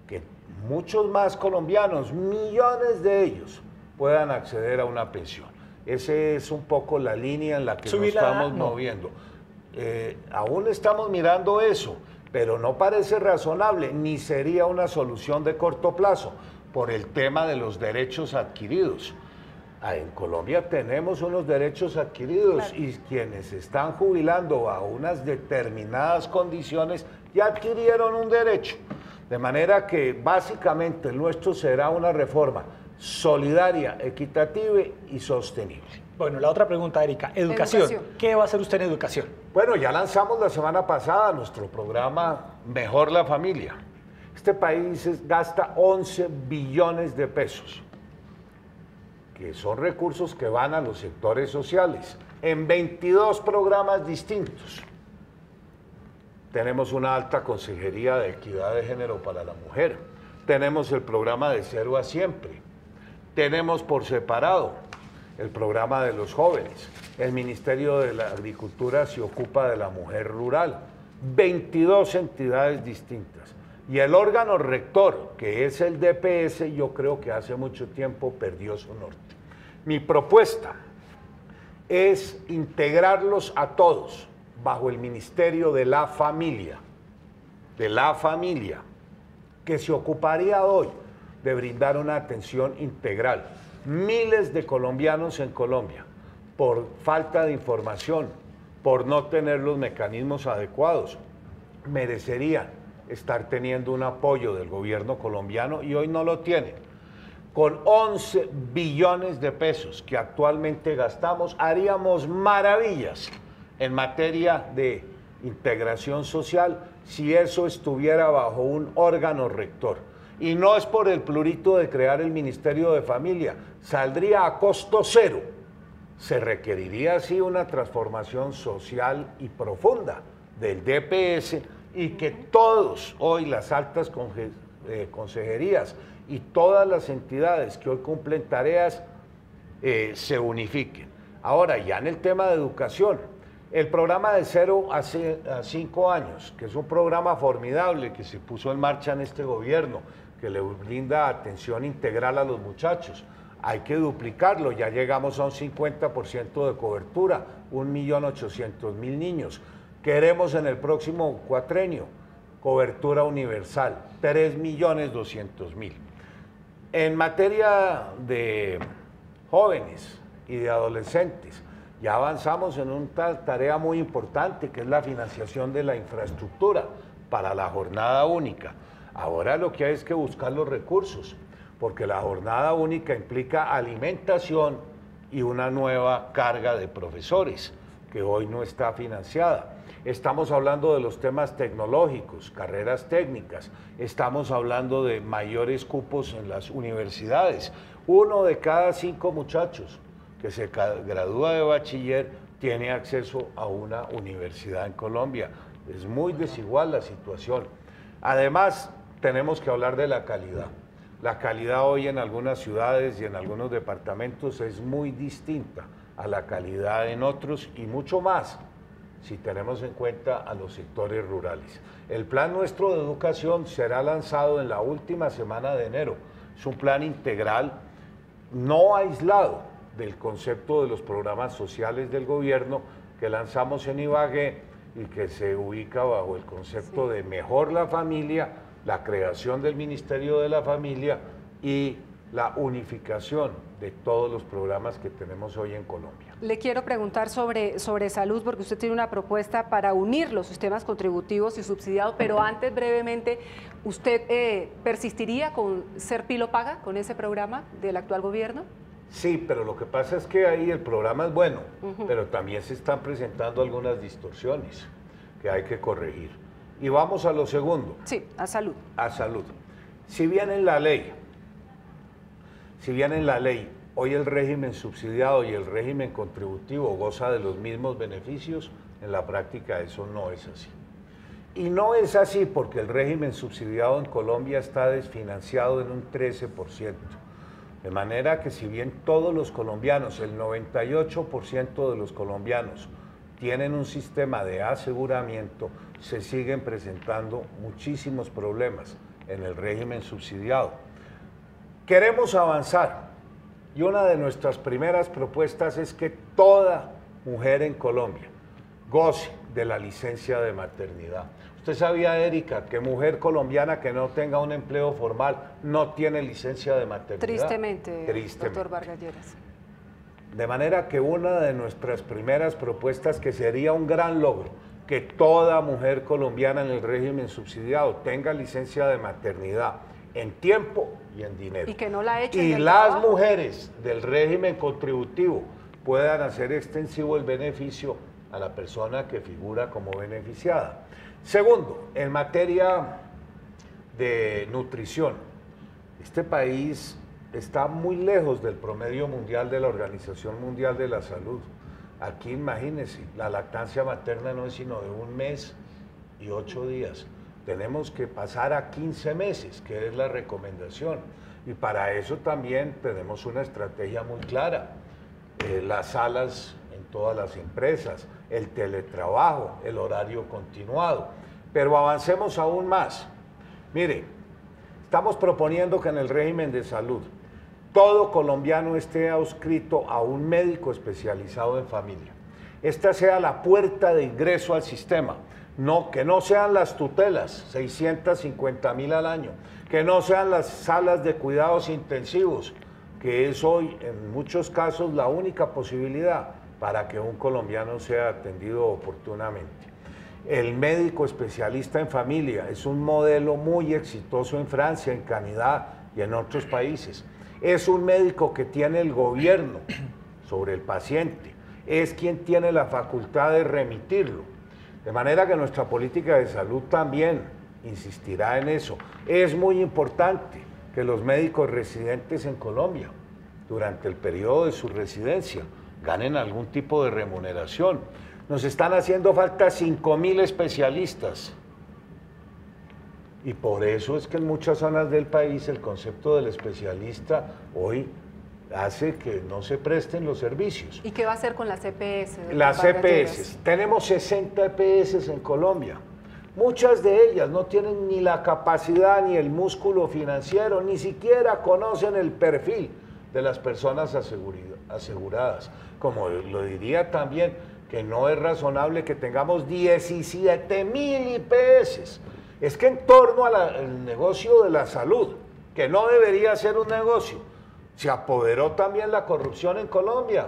que muchos más colombianos, millones de ellos, puedan acceder a una pensión. Esa es un poco la línea en la que nos estamos moviendo. Aún estamos mirando eso, pero no parece razonable, ni sería una solución de corto plazo, por el tema de los derechos adquiridos. En Colombia tenemos unos derechos adquiridos, claro, y quienes están jubilando a unas determinadas condiciones ya adquirieron un derecho. De manera que básicamente el nuestro será una reforma solidaria, equitativa y sostenible. Bueno, la otra pregunta, Erika, educación. ¿Qué va a hacer usted en educación? Bueno, ya lanzamos la semana pasada nuestro programa Mejor la Familia. Este país gasta 11 billones de pesos, que son recursos que van a los sectores sociales, en 22 programas distintos. Tenemos una alta consejería de equidad de género para la mujer, tenemos el programa de Cero a Siempre, tenemos por separado el programa de los jóvenes, el Ministerio de la Agricultura se ocupa de la mujer rural, 22 entidades distintas. Y el órgano rector, que es el DPS, yo creo que hace mucho tiempo perdió su norte. Mi propuesta es integrarlos a todos bajo el Ministerio de la Familia, que se ocuparía hoy de brindar una atención integral. Miles de colombianos en Colombia, por falta de información, por no tener los mecanismos adecuados, merecerían estar teniendo un apoyo del gobierno colombiano y hoy no lo tienen. Con 11 billones de pesos que actualmente gastamos, haríamos maravillas en materia de integración social si eso estuviera bajo un órgano rector. Y no es por el plurito de crear el Ministerio de Familia, saldría a costo cero. Se requeriría así una transformación social y profunda del DPS y que todos hoy las altas consejerías y todas las entidades que hoy cumplen tareas se unifiquen. Ahora, ya en el tema de educación, el programa de 0 a 5 años, que es un programa formidable que se puso en marcha en este gobierno, que le brinda atención integral a los muchachos, hay que duplicarlo, ya llegamos a un 50% de cobertura, 1.800.000 niños. Queremos en el próximo cuatrenio cobertura universal, 3.200.000. En materia de jóvenes y de adolescentes, ya avanzamos en una tarea muy importante que es la financiación de la infraestructura para la jornada única. Ahora lo que hay es que buscar los recursos, porque la jornada única implica alimentación y una nueva carga de profesores que hoy no está financiada. Estamos hablando de los temas tecnológicos, carreras técnicas, estamos hablando de mayores cupos en las universidades. 1 de cada 5 muchachos que se gradúa de bachiller tiene acceso a una universidad en Colombia. Es muy desigual la situación. Además, tenemos que hablar de la calidad. La calidad hoy en algunas ciudades y en algunos departamentos es muy distinta a la calidad en otros y mucho más si tenemos en cuenta a los sectores rurales. El plan nuestro de educación será lanzado en la última semana de enero. Es un plan integral, no aislado del concepto de los programas sociales del gobierno que lanzamos en Ibagué y que se ubica bajo el concepto de Mejor la Familia, la creación del Ministerio de la Familia y la unificación de todos los programas que tenemos hoy en Colombia. Le quiero preguntar sobre salud, porque usted tiene una propuesta para unir los sistemas contributivos y subsidiados, pero antes, brevemente, ¿usted persistiría con ser Pilo Paga, con ese programa del actual gobierno? Sí, pero lo que pasa es que ahí el programa es bueno, pero también se están presentando algunas distorsiones que hay que corregir. Y vamos a lo segundo. Sí, a salud. A salud. Si bien en la ley, hoy el régimen subsidiado y el régimen contributivo goza de los mismos beneficios, en la práctica eso no es así. Y no es así porque el régimen subsidiado en Colombia está desfinanciado en un 13%. De manera que si bien todos los colombianos, el 98% de los colombianos tienen un sistema de aseguramiento, se siguen presentando muchísimos problemas en el régimen subsidiado. Queremos avanzar y una de nuestras primeras propuestas es que toda mujer en Colombia goce de la licencia de maternidad. ¿Usted sabía, Erika, que mujer colombiana que no tenga un empleo formal no tiene licencia de maternidad? Tristemente, doctor Vargas Lleras. De manera que una de nuestras primeras propuestas, que sería un gran logro, que toda mujer colombiana en el régimen subsidiado tenga licencia de maternidad en tiempo y en dinero. Y que no la echen Y del las trabajo. mujeres del régimen contributivo puedan hacer extensivo el beneficio a la persona que figura como beneficiada. Segundo, en materia de nutrición, este país está muy lejos del promedio mundial de la Organización Mundial de la Salud. Aquí, imagínense, la lactancia materna no es sino de 1 mes y 8 días. Tenemos que pasar a 15 meses, que es la recomendación. Y para eso también tenemos una estrategia muy clara. Las salas en todas las empresas, el teletrabajo, el horario continuado. Pero avancemos aún más. Mire, estamos proponiendo que en el régimen de salud todo colombiano esté adscrito a un médico especializado en familia. Esta sea la puerta de ingreso al sistema. Que no sean las tutelas, 650.000 al año, que no sean las salas de cuidados intensivos, que es hoy en muchos casos la única posibilidad para que un colombiano sea atendido oportunamente. El médico especialista en familia es un modelo muy exitoso en Francia, en Canadá y en otros países. Es un médico que tiene el gobierno sobre el paciente, es quien tiene la facultad de remitirlo. De manera que nuestra política de salud también insistirá en eso. Es muy importante que los médicos residentes en Colombia, durante el periodo de su residencia, ganen algún tipo de remuneración. Nos están haciendo falta 5.000 especialistas. Y por eso es que en muchas zonas del país el concepto del especialista hoy hace que no se presten los servicios. ¿Y qué va a hacer con las EPS? Las EPS. Tenemos 60 EPS en Colombia. Muchas de ellas no tienen ni la capacidad ni el músculo financiero, ni siquiera conocen el perfil de las personas aseguradas. Como lo diría también, que no es razonable que tengamos 17.000 IPS. Es que en torno al negocio de la salud, que no debería ser un negocio, se apoderó también la corrupción en Colombia.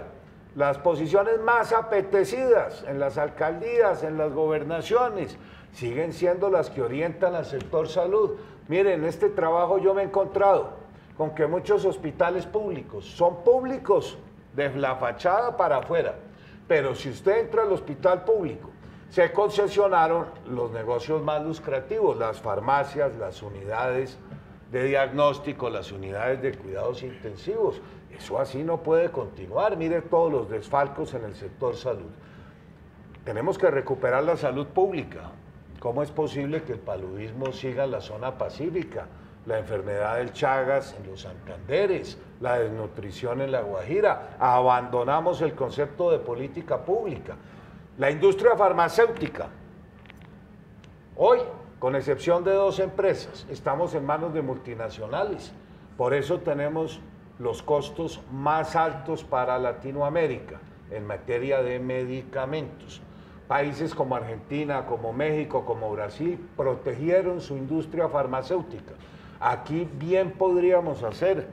Las posiciones más apetecidas en las alcaldías, en las gobernaciones, siguen siendo las que orientan al sector salud. Miren, en este trabajo yo me he encontrado con que muchos hospitales públicos son públicos de la fachada para afuera, pero si usted entra al hospital público, se concesionaron los negocios más lucrativos, las farmacias, las unidades de diagnóstico, las unidades de cuidados intensivos. Eso así no puede continuar. Mire todos los desfalcos en el sector salud. Tenemos que recuperar la salud pública. ¿Cómo es posible que el paludismo siga en la zona pacífica? La enfermedad del Chagas en los Santanderes, la desnutrición en la Guajira. Abandonamos el concepto de política pública. La industria farmacéutica. Hoy, con excepción de 2 empresas, estamos en manos de multinacionales. Por eso tenemos los costos más altos para Latinoamérica en materia de medicamentos. Países como Argentina, como México, como Brasil, protegieron su industria farmacéutica. Aquí bien podríamos hacer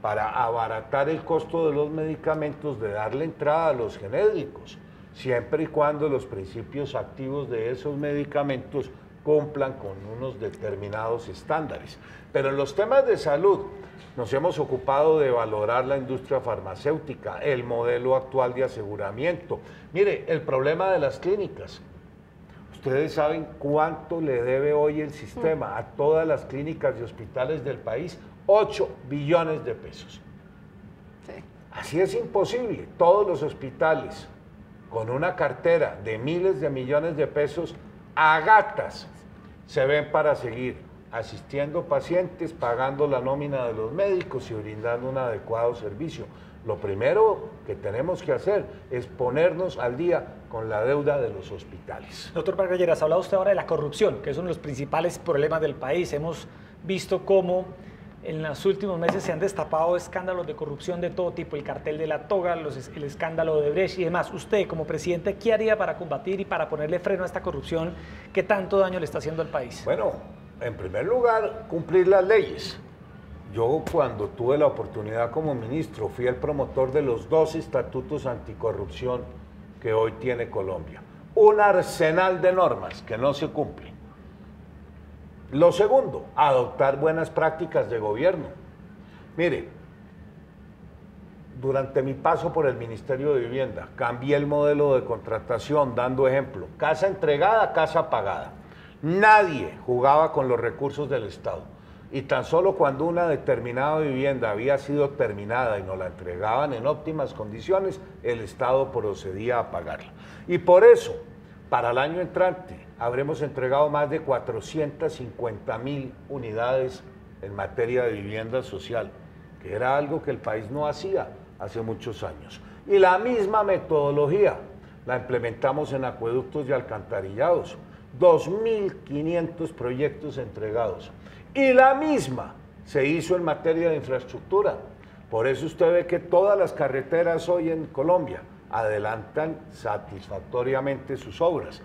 para abaratar el costo de los medicamentos, de darle entrada a los genéricos, siempre y cuando los principios activos de esos medicamentos cumplan con unos determinados estándares. Pero en los temas de salud nos hemos ocupado de valorar la industria farmacéutica, el modelo actual de aseguramiento. Mire, el problema de las clínicas. Ustedes saben cuánto le debe hoy el sistema a todas las clínicas y hospitales del país, 8 billones de pesos. Sí. Así es imposible. Todos los hospitales con una cartera de miles de millones de pesos a gatas se ven para seguir asistiendo pacientes, pagando la nómina de los médicos y brindando un adecuado servicio. Lo primero que tenemos que hacer es ponernos al día con la deuda de los hospitales. Doctor Vargas Lleras, hablaba usted ahora de la corrupción, que es uno de los principales problemas del país. Hemos visto cómo en los últimos meses se han destapado escándalos de corrupción de todo tipo, el cartel de la toga, el escándalo de Brecht y demás. Usted, como presidente, ¿qué haría para combatir y para ponerle freno a esta corrupción que tanto daño le está haciendo al país? Bueno, en primer lugar, cumplir las leyes. Yo, cuando tuve la oportunidad como ministro, fui el promotor de los 2 estatutos anticorrupción que hoy tiene Colombia. Un arsenal de normas que no se cumplen. Lo segundo, adoptar buenas prácticas de gobierno. Mire, durante mi paso por el Ministerio de Vivienda, cambié el modelo de contratación, dando ejemplo, casa entregada, casa pagada. Nadie jugaba con los recursos del Estado. Y tan solo cuando una determinada vivienda había sido terminada y nos la entregaban en óptimas condiciones, el Estado procedía a pagarla. Y por eso, para el año entrante, habremos entregado más de 450.000 unidades en materia de vivienda social, que era algo que el país no hacía hace muchos años. Y la misma metodología la implementamos en acueductos y alcantarillados, 2.500 proyectos entregados. Y la misma se hizo en materia de infraestructura. Por eso usted ve que todas las carreteras hoy en Colombia adelantan satisfactoriamente sus obras.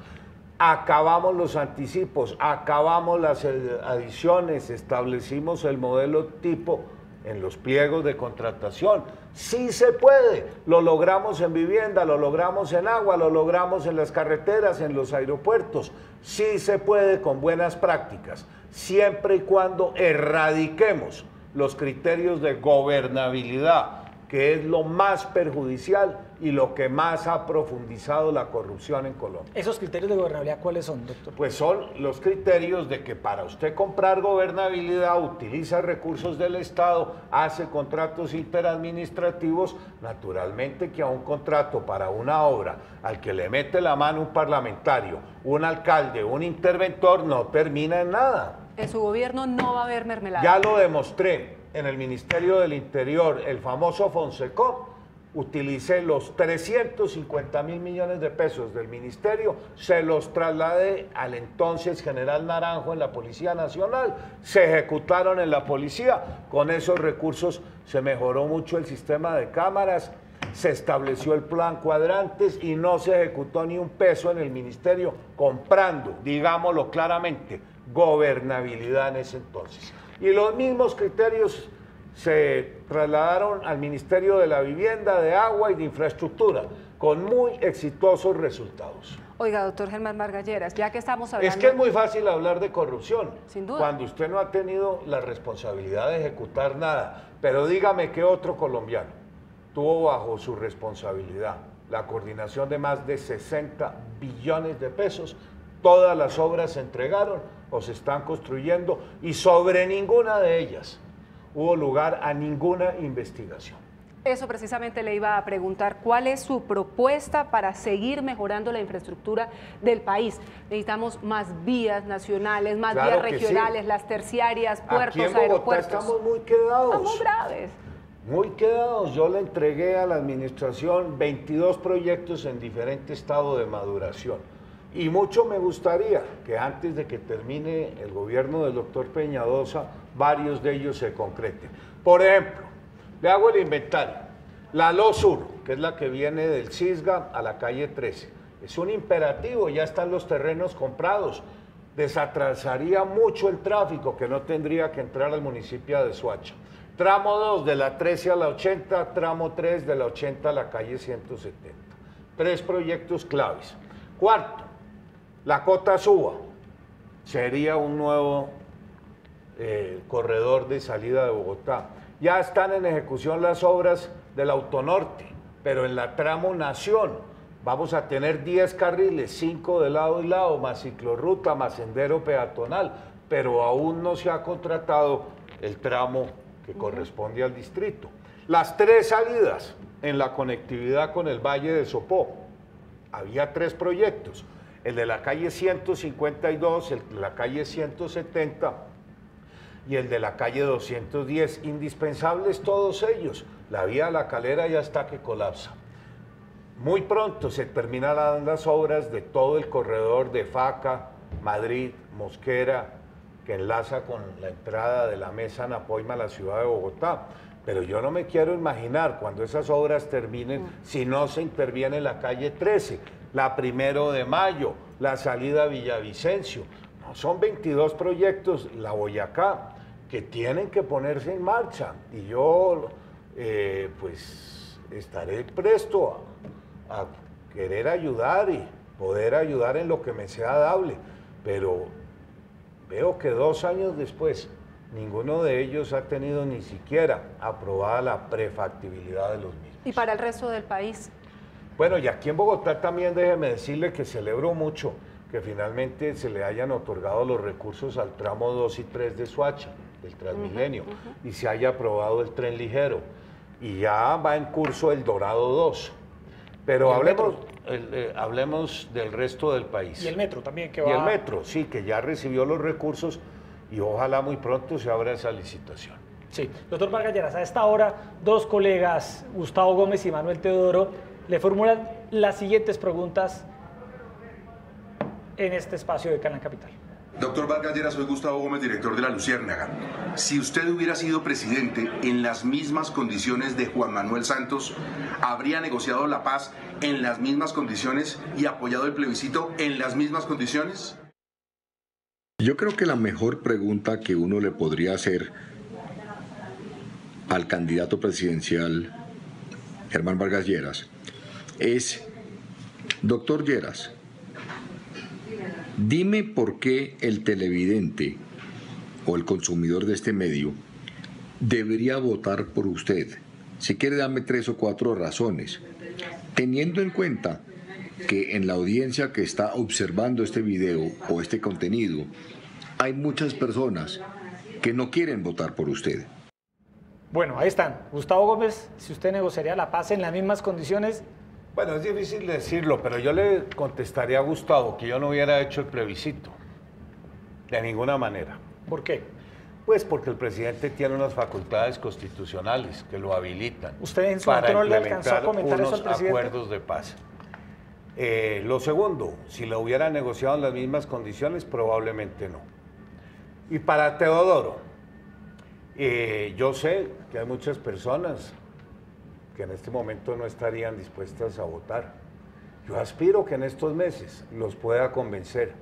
Acabamos los anticipos, acabamos las adiciones, establecimos el modelo tipo en los pliegos de contratación. Sí se puede, lo logramos en vivienda, lo logramos en agua, lo logramos en las carreteras, en los aeropuertos. Sí se puede con buenas prácticas, siempre y cuando erradiquemos los criterios de gobernabilidad, que es lo más perjudicial y lo que más ha profundizado la corrupción en Colombia. ¿Esos criterios de gobernabilidad cuáles son, doctor? Pues son los criterios de que para usted comprar gobernabilidad utiliza recursos del Estado, hace contratos interadministrativos, naturalmente que a un contrato para una obra al que le mete la mano un parlamentario, un alcalde, un interventor, no termina en nada. En su gobierno no va a haber mermelada. Ya lo demostré en el Ministerio del Interior, el famoso Fonsecó. Utilicé los 350.000 millones de pesos del ministerio, se los trasladé al entonces general Naranjo en la Policía Nacional, se ejecutaron en la policía. Con esos recursos se mejoró mucho el sistema de cámaras, se estableció el plan cuadrantes y no se ejecutó ni un peso en el ministerio comprando, digámoslo claramente, gobernabilidad en ese entonces. Y los mismos criterios se trasladaron al Ministerio de la Vivienda, de Agua y de Infraestructura, con muy exitosos resultados. Oiga, doctor Germán Vargas Lleras, ya que estamos hablando... Es que es muy fácil hablar de corrupción, sin duda, cuando usted no ha tenido la responsabilidad de ejecutar nada. Pero dígame qué otro colombiano tuvo bajo su responsabilidad la coordinación de más de 60 billones de pesos. Todas las obras se entregaron o se están construyendo y sobre ninguna de ellas hubo lugar a ninguna investigación. Eso precisamente le iba a preguntar, ¿cuál es su propuesta para seguir mejorando la infraestructura del país? Necesitamos más vías nacionales, más vías regionales, sí, las terciarias, puertos, aquí en Bogotá aeropuertos. Estamos muy quedados. Estamos graves. Muy quedados. Yo le entregué a la administración 22 proyectos en diferente estado de maduración. Y mucho me gustaría que antes de que termine el gobierno del doctor Peñalosa, varios de ellos se concreten. Por ejemplo, le hago el inventario. La LOS 1, que es la que viene del Cisga a la calle 13. Es un imperativo, ya están los terrenos comprados. Desatrasaría mucho el tráfico, que no tendría que entrar al municipio de Soacha. Tramo 2 de la 13 a la 80, tramo 3 de la 80 a la calle 170. 3 proyectos claves. Cuarto, la Cota Suba. Sería un nuevo corredor de salida de Bogotá. Ya están en ejecución las obras del Autonorte, pero en la tramo Nación, Vamos a tener 10 carriles, 5 de lado y lado, más ciclorruta, más sendero peatonal, pero aún no se ha contratado el tramo que corresponde al distrito. Las 3 salidas en la conectividad con el Valle de Sopó. Había 3 proyectos, el de la calle 152, el de la calle 170 y el de la calle 210, indispensables todos ellos. La vía a La Calera ya está que colapsa. Muy pronto se terminarán las obras de todo el corredor de Faca, Madrid, Mosquera, que enlaza con la entrada de la Mesa Napoima a la ciudad de Bogotá. Pero yo no me quiero imaginar cuando esas obras terminen si no se interviene en la calle 13, la 1 de Mayo, la salida a Villavicencio. No, son 22 proyectos, la Boyacá, que tienen que ponerse en marcha. Y yo pues estaré presto a querer ayudar y poder ayudar en lo que me sea dable. Pero veo que 2 años después, ninguno de ellos ha tenido ni siquiera aprobada la prefactibilidad de los mismos. ¿Y para el resto del país? Bueno, y aquí en Bogotá también déjeme decirle que celebro mucho que finalmente se le hayan otorgado los recursos al tramo 2 y 3 de Soacha, del Transmilenio, y se haya aprobado el tren ligero. Y ya va en curso el Dorado 2. Pero hablemos del resto del país. Y el metro también que va... Y el metro, sí, que ya recibió los recursos y ojalá muy pronto se abra esa licitación. Sí, doctor Vargas Lleras, a esta hora 2 colegas, Gustavo Gómez y Manuel Teodoro, le formulan las siguientes preguntas en este espacio de Canal Capital. Doctor Vargas Lleras, soy Gustavo Gómez, director de La Luciérnaga. Si usted hubiera sido presidente en las mismas condiciones de Juan Manuel Santos, ¿habría negociado la paz en las mismas condiciones y apoyado el plebiscito en las mismas condiciones? Yo creo que la mejor pregunta que uno le podría hacer al candidato presidencial Germán Vargas Lleras es: doctor Lleras, dime por qué el televidente o el consumidor de este medio debería votar por usted. Si quiere, dame 3 o 4 razones, teniendo en cuenta que en la audiencia que está observando este video o este contenido hay muchas personas que no quieren votar por usted. Bueno, ahí están. Gustavo Gómez, si usted negociaría la paz en las mismas condiciones... Bueno, es difícil decirlo, pero yo le contestaría a Gustavo que yo no hubiera hecho el plebiscito. De ninguna manera. ¿Por qué? Pues porque el presidente tiene unas facultades constitucionales que lo habilitan. ¿Usted en su para control le alcanzó a comentar eso al unos presidente? acuerdos de paz. Lo segundo, si lo hubiera negociado en las mismas condiciones, probablemente no. Y para Teodoro, yo sé que hay muchas personas que en este momento no estarían dispuestas a votar. Yo aspiro que en estos meses los pueda convencer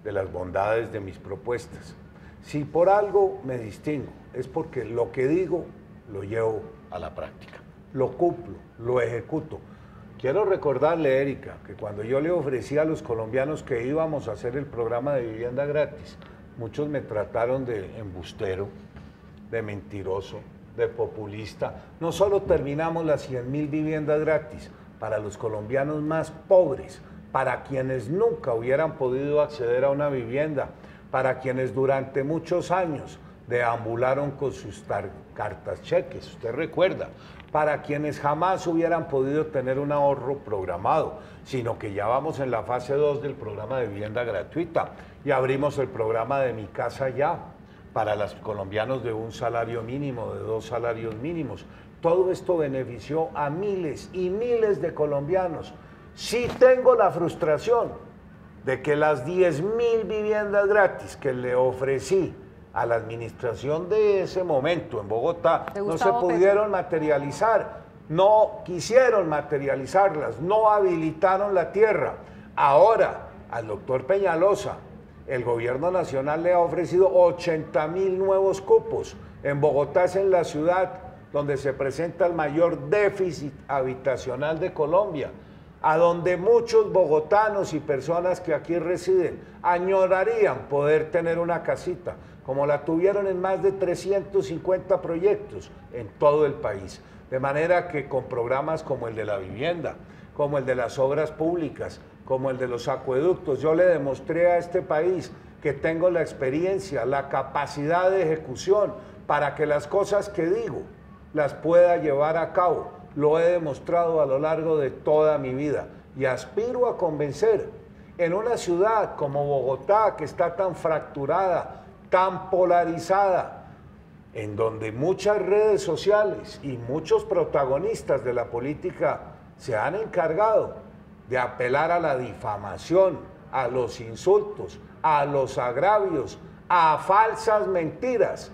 de las bondades de mis propuestas. Si por algo me distingo, es porque lo que digo lo llevo a la práctica, lo cumplo, lo ejecuto. Quiero recordarle, Erika, que cuando yo le ofrecí a los colombianos que íbamos a hacer el programa de vivienda gratis, muchos me trataron de embustero, de mentiroso, de populista. No solo terminamos las 100.000 viviendas gratis para los colombianos más pobres, para quienes nunca hubieran podido acceder a una vivienda, para quienes durante muchos años deambularon con sus cartas cheques, usted recuerda, para quienes jamás hubieran podido tener un ahorro programado, sino que ya vamos en la fase 2 del programa de vivienda gratuita y abrimos el programa de Mi Casa Ya para los colombianos de 1 salario mínimo, de 2 salarios mínimos. Todo esto benefició a miles y miles de colombianos. Sí tengo la frustración de que las 10.000 viviendas gratis que le ofrecí a la administración de ese momento en Bogotá no se pudieron materializar, no quisieron materializarlas, no habilitaron la tierra. Ahora, al doctor Peñalosa, el gobierno nacional le ha ofrecido 80.000 nuevos cupos. En Bogotá es en la ciudad donde se presenta el mayor déficit habitacional de Colombia, a donde muchos bogotanos y personas que aquí residen añorarían poder tener una casita, como la tuvieron en más de 350 proyectos en todo el país. De manera que con programas como el de la vivienda, como el de las obras públicas, como el de los acueductos. Yo le demostré a este país que tengo la experiencia, la capacidad de ejecución para que las cosas que digo las pueda llevar a cabo. Lo he demostrado a lo largo de toda mi vida y aspiro a convencer en una ciudad como Bogotá, que está tan fracturada, tan polarizada, en donde muchas redes sociales y muchos protagonistas de la política se han encargado de apelar a la difamación, a los insultos, a los agravios, a falsas mentiras,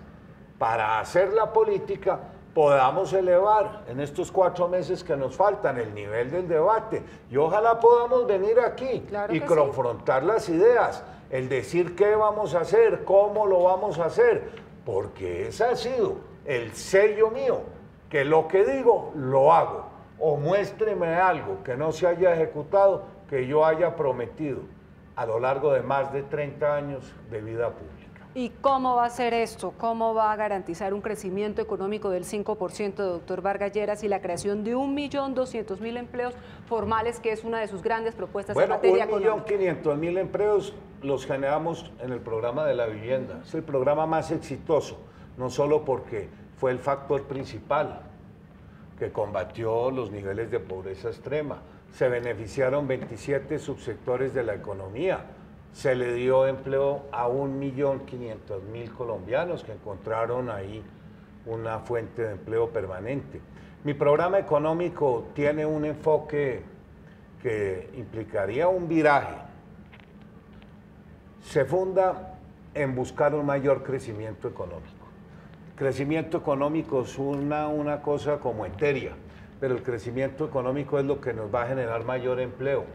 para hacer la política, podamos elevar en estos 4 meses que nos faltan el nivel del debate y ojalá podamos venir aquí y confrontar las ideas, el decir qué vamos a hacer, cómo lo vamos a hacer, porque ese ha sido el sello mío, que lo que digo lo hago, o muéstreme algo que no se haya ejecutado, que yo haya prometido a lo largo de más de 30 años de vida pública. ¿Y cómo va a ser esto? ¿Cómo va a garantizar un crecimiento económico del 5%, doctor Vargas Lleras, y la creación de 1.200.000 empleos formales, que es una de sus grandes propuestas en materia económica? 1.500.000 empleos los generamos en el programa de la vivienda. Es el programa más exitoso, no solo porque fue el factor principal que combatió los niveles de pobreza extrema. Se beneficiaron 27 subsectores de la economía. Se le dio empleo a 1.500.000 colombianos que encontraron ahí una fuente de empleo permanente. Mi programa económico tiene un enfoque que implicaría un viraje. Se funda en buscar un mayor crecimiento económico. Crecimiento económico es una cosa como etérea, pero el crecimiento económico es lo que nos va a generar mayor empleo,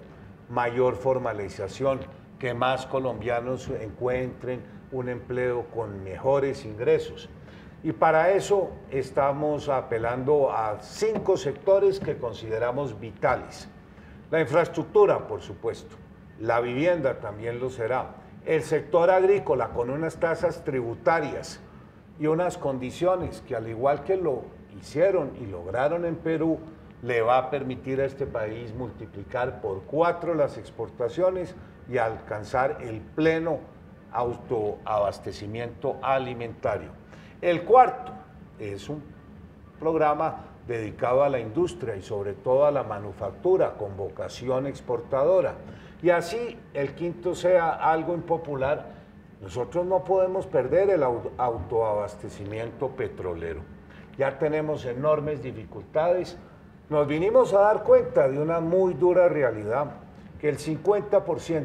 mayor formalización, que más colombianos encuentren un empleo con mejores ingresos. Y para eso estamos apelando a 5 sectores que consideramos vitales. La infraestructura, por supuesto, la vivienda también lo será, el sector agrícola con unas tasas tributarias y unas condiciones que, al igual que lo hicieron y lograron en Perú, le va a permitir a este país multiplicar por 4 las exportaciones y alcanzar el pleno autoabastecimiento alimentario. El cuarto es un programa dedicado a la industria y sobre todo a la manufactura con vocación exportadora. Y así el quinto sea algo impopular. Nosotros no podemos perder el autoabastecimiento petrolero. Ya tenemos enormes dificultades. Nos vinimos a dar cuenta de una muy dura realidad, que el 50%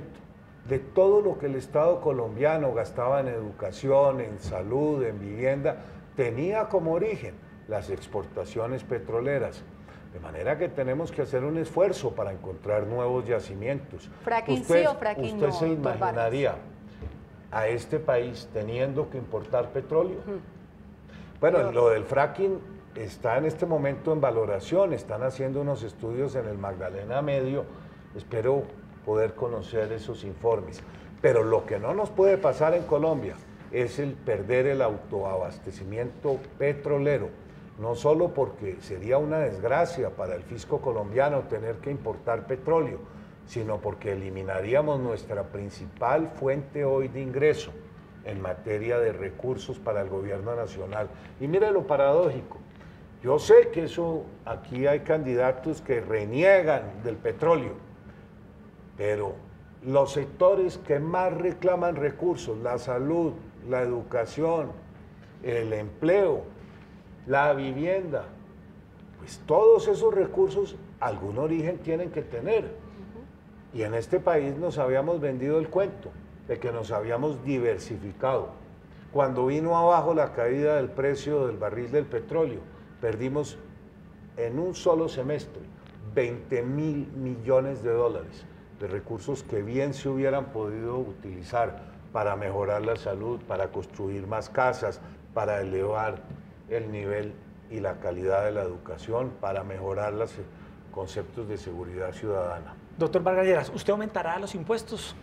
de todo lo que el Estado colombiano gastaba en educación, en salud, en vivienda, tenía como origen las exportaciones petroleras. De manera que tenemos que hacer un esfuerzo para encontrar nuevos yacimientos. ¿Fracking sí o fracking no? ¿Usted se imaginaría a este país teniendo que importar petróleo? Bueno, lo del fracking está en este momento en valoración, están haciendo unos estudios en el Magdalena Medio, espero poder conocer esos informes. Pero lo que no nos puede pasar en Colombia es el perder el autoabastecimiento petrolero, no solo porque sería una desgracia para el fisco colombiano tener que importar petróleo, sino porque eliminaríamos nuestra principal fuente hoy de ingreso en materia de recursos para el gobierno nacional. Y mire lo paradójico, yo sé que eso, aquí hay candidatos que reniegan del petróleo, pero los sectores que más reclaman recursos, la salud, la educación, el empleo, la vivienda, pues todos esos recursos algún origen tienen que tener. Y en este país nos habíamos vendido el cuento de que nos habíamos diversificado. Cuando vino abajo la caída del precio del barril del petróleo, perdimos en un solo semestre 20.000 millones de dólares de recursos que bien se hubieran podido utilizar para mejorar la salud, para construir más casas, para elevar el nivel y la calidad de la educación, para mejorar los conceptos de seguridad ciudadana. Doctor Vargas Lleras, ¿usted aumentará los impuestos?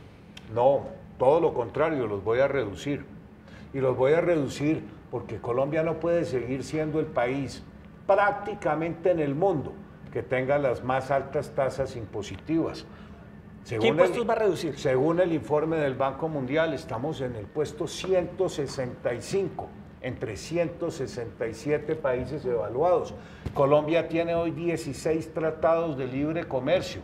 No, todo lo contrario, los voy a reducir. Y los voy a reducir porque Colombia no puede seguir siendo el país prácticamente en el mundo que tenga las más altas tasas impositivas. ¿Qué impuestos va a reducir? Según el informe del Banco Mundial, estamos en el puesto 165 entre 167 países evaluados. Colombia tiene hoy 16 tratados de libre comercio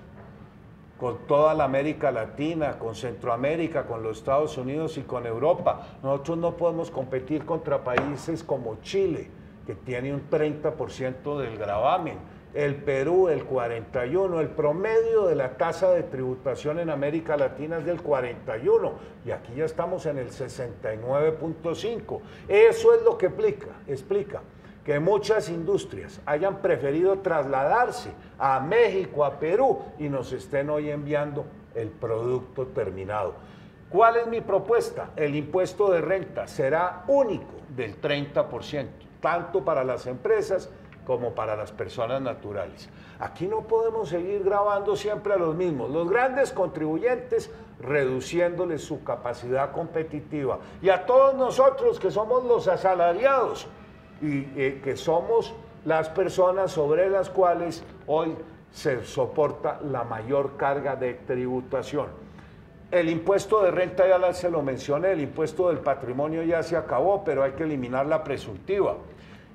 con toda la América Latina, con Centroamérica, con los Estados Unidos y con Europa. Nosotros no podemos competir contra países como Chile, que tiene un 30% del gravamen. El Perú, el 41%, el promedio de la tasa de tributación en América Latina es del 41%, y aquí ya estamos en el 69.5%. Eso es lo que explica que muchas industrias hayan preferido trasladarse a México, a Perú, y nos estén hoy enviando el producto terminado. ¿Cuál es mi propuesta? El impuesto de renta será único del 30%, tanto para las empresas como para las personas naturales. Aquí no podemos seguir grabando siempre a los mismos, los grandes contribuyentes reduciéndoles su capacidad competitiva, y a todos nosotros que somos los asalariados y que somos las personas sobre las cuales hoy se soporta la mayor carga de tributación. El impuesto de renta ya se lo mencioné, el impuesto del patrimonio ya se acabó, pero hay que eliminar la presuntiva.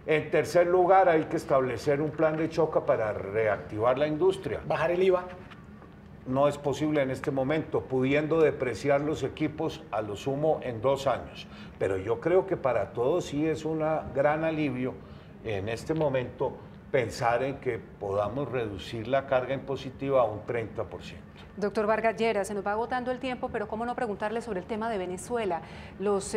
En tercer lugar, hay que establecer un plan de choque para reactivar la industria. ¿Bajar el IVA? No es posible en este momento, pudiendo depreciar los equipos a lo sumo en 2 años. Pero yo creo que para todos sí es un gran alivio en este momento pensar en que podamos reducir la carga impositiva a un 30%. Doctor Vargas Lleras, se nos va agotando el tiempo, pero cómo no preguntarle sobre el tema de Venezuela. Los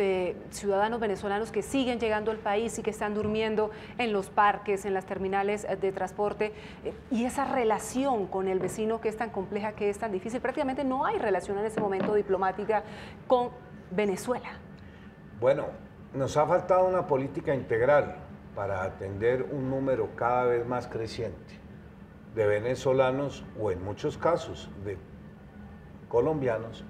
ciudadanos venezolanos que siguen llegando al país y que están durmiendo en los parques, en las terminales de transporte, y esa relación con el vecino que es tan compleja, que es tan difícil. Prácticamente no hay relación en este momento diplomática con Venezuela. Bueno, nos ha faltado una política integral para atender un número cada vez más creciente de venezolanos, o en muchos casos de colombianos,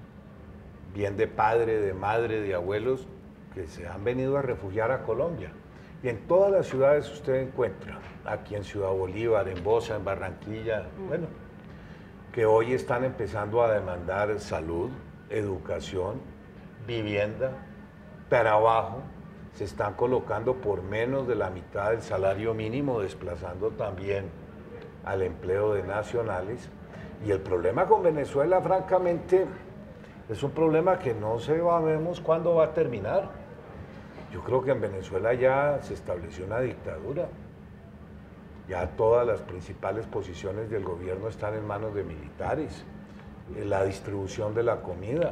bien de padre, de madre, de abuelos, que se han venido a refugiar a Colombia. Y en todas las ciudades usted encuentra, aquí en Ciudad Bolívar, en Bosa, en Barranquilla, bueno, que hoy están empezando a demandar salud, educación, vivienda, trabajo. Se están colocando por menos de la mitad del salario mínimo, desplazando también al empleo de nacionales. Y el problema con Venezuela, francamente, es un problema que no sabemos cuándo va a terminar. Yo creo que en Venezuela ya se estableció una dictadura. Ya todas las principales posiciones del gobierno están en manos de militares. La distribución de la comida,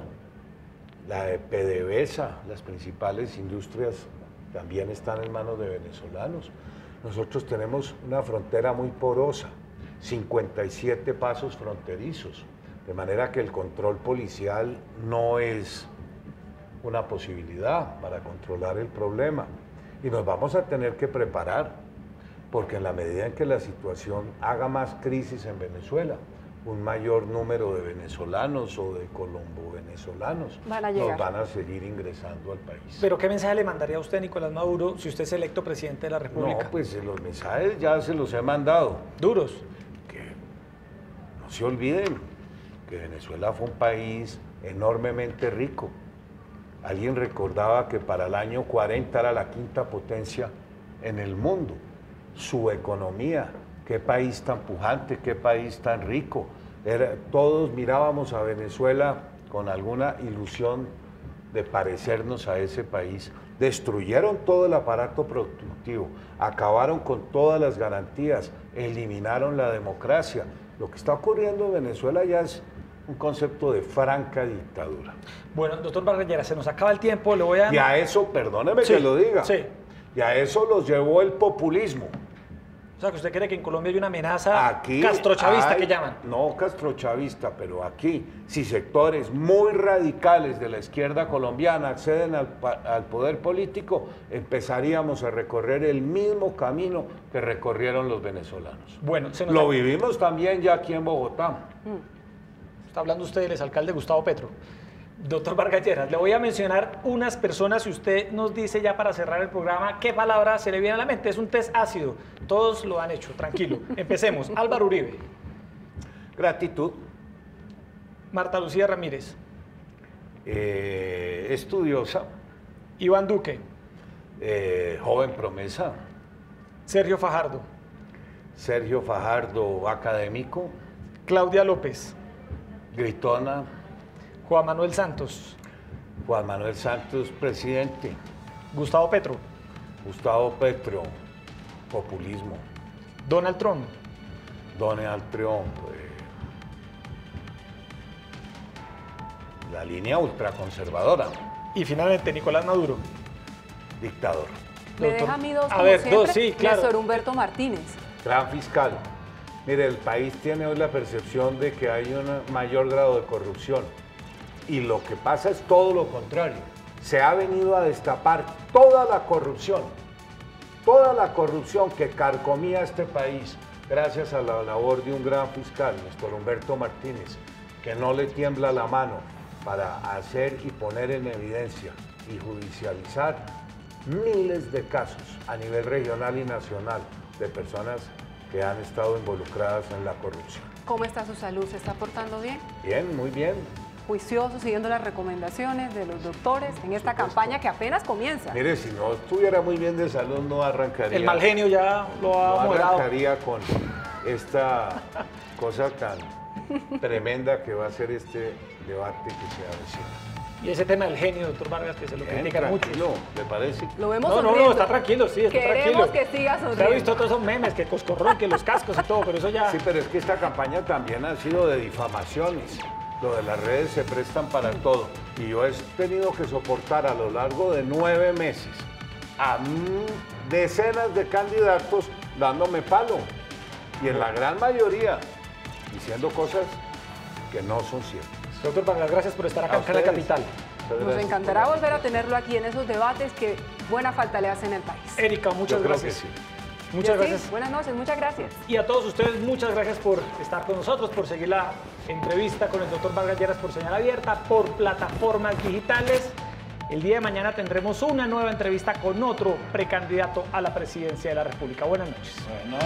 la de PDVSA, las principales industrias también están en manos de venezolanos. Nosotros tenemos una frontera muy porosa, 57 pasos fronterizos, de manera que el control policial no es una posibilidad para controlar el problema. Y nos vamos a tener que preparar, porque en la medida en que la situación haga más crisis en Venezuela, un mayor número de venezolanos o de colombo-venezolanos nos van a seguir ingresando al país. ¿Pero qué mensaje le mandaría a usted, Nicolás Maduro, si usted es electo presidente de la República? No, pues los mensajes ya se los he mandado. ¿Duros? Que no se olviden que Venezuela fue un país enormemente rico. Alguien recordaba que para el año 40 era la 5ª potencia en el mundo. Su economía, qué país tan pujante, qué país tan rico. Todos mirábamos a Venezuela con alguna ilusión de parecernos a ese país. Destruyeron todo el aparato productivo, acabaron con todas las garantías, eliminaron la democracia. Lo que está ocurriendo en Venezuela ya es un concepto de franca dictadura. Bueno, doctor Vargas Lleras, se nos acaba el tiempo, le voy a... Y a eso, perdóneme que lo diga, y a eso los llevó el populismo. O sea, que usted cree que en Colombia hay una amenaza castrochavista que llaman. No castrochavista, pero aquí, si sectores muy radicales de la izquierda colombiana acceden al poder político, empezaríamos a recorrer el mismo camino que recorrieron los venezolanos. Bueno, lo vivimos también ya aquí en Bogotá. Está hablando usted del exalcalde Gustavo Petro. Doctor Vargas Lleras, le voy a mencionar unas personas y usted nos dice ya para cerrar el programa qué palabra se le viene a la mente. Es un test ácido, todos lo han hecho, tranquilo. Empecemos. Álvaro Uribe. Gratitud. Marta Lucía Ramírez. Estudiosa. Iván Duque. Joven promesa. Sergio Fajardo. Sergio Fajardo, académico. Claudia López. Gritona. Juan Manuel Santos. Juan Manuel Santos, presidente. Gustavo Petro. Gustavo Petro, populismo. Donald Trump. Donald Trump, la línea ultraconservadora. Y finalmente Nicolás Maduro. Dictador. Me deja a mí dos, como ver, siempre, dos, sí, claro. Néstor Humberto Martínez. Gran fiscal. Mire, el país tiene hoy la percepción de que hay un mayor grado de corrupción. Y lo que pasa es todo lo contrario. Se ha venido a destapar toda la corrupción que carcomía este país, gracias a la labor de un gran fiscal, Néstor Humberto Martínez, que no le tiembla la mano para hacer y poner en evidencia y judicializar miles de casos a nivel regional y nacional de personas que han estado involucradas en la corrupción. ¿Cómo está su salud? ¿Se está portando bien? Bien, muy bien. Juicioso, siguiendo las recomendaciones de los doctores en esta campaña que apenas comienza. Mire, si no estuviera muy bien de salud, no arrancaría. El mal genio ya lo ha moderado. No arrancaría con esta cosa tan tremenda que va a ser este debate que se avecina. Y ese tema del genio, doctor Vargas, que se lo critican mucho. ¿Le parece? Lo vemos No, sonriendo. no, está tranquilo, sí, está Queremos tranquilo. que siga sonriendo. Usted ha visto todos esos memes, que coscorrón, que los cascos y todo, pero eso ya... Sí, pero es que esta campaña también ha sido de difamaciones. Lo de las redes se prestan para todo. Y yo he tenido que soportar a lo largo de 9 meses a decenas de candidatos dándome palo. Y en la gran mayoría diciendo cosas que no son ciertas. Doctor Vargas, gracias por estar acá en Canal Capital. Nos encantará volver a tenerlo aquí en esos debates que buena falta le hacen al país. Erika, muchas gracias. Sí. Muchas gracias. Buenas noches, muchas gracias. Y a todos ustedes, muchas gracias por estar con nosotros, por seguir la entrevista con el doctor Vargas Lleras por señal abierta, por plataformas digitales. El día de mañana tendremos una nueva entrevista con otro precandidato a la presidencia de la República. Buenas noches. Bueno.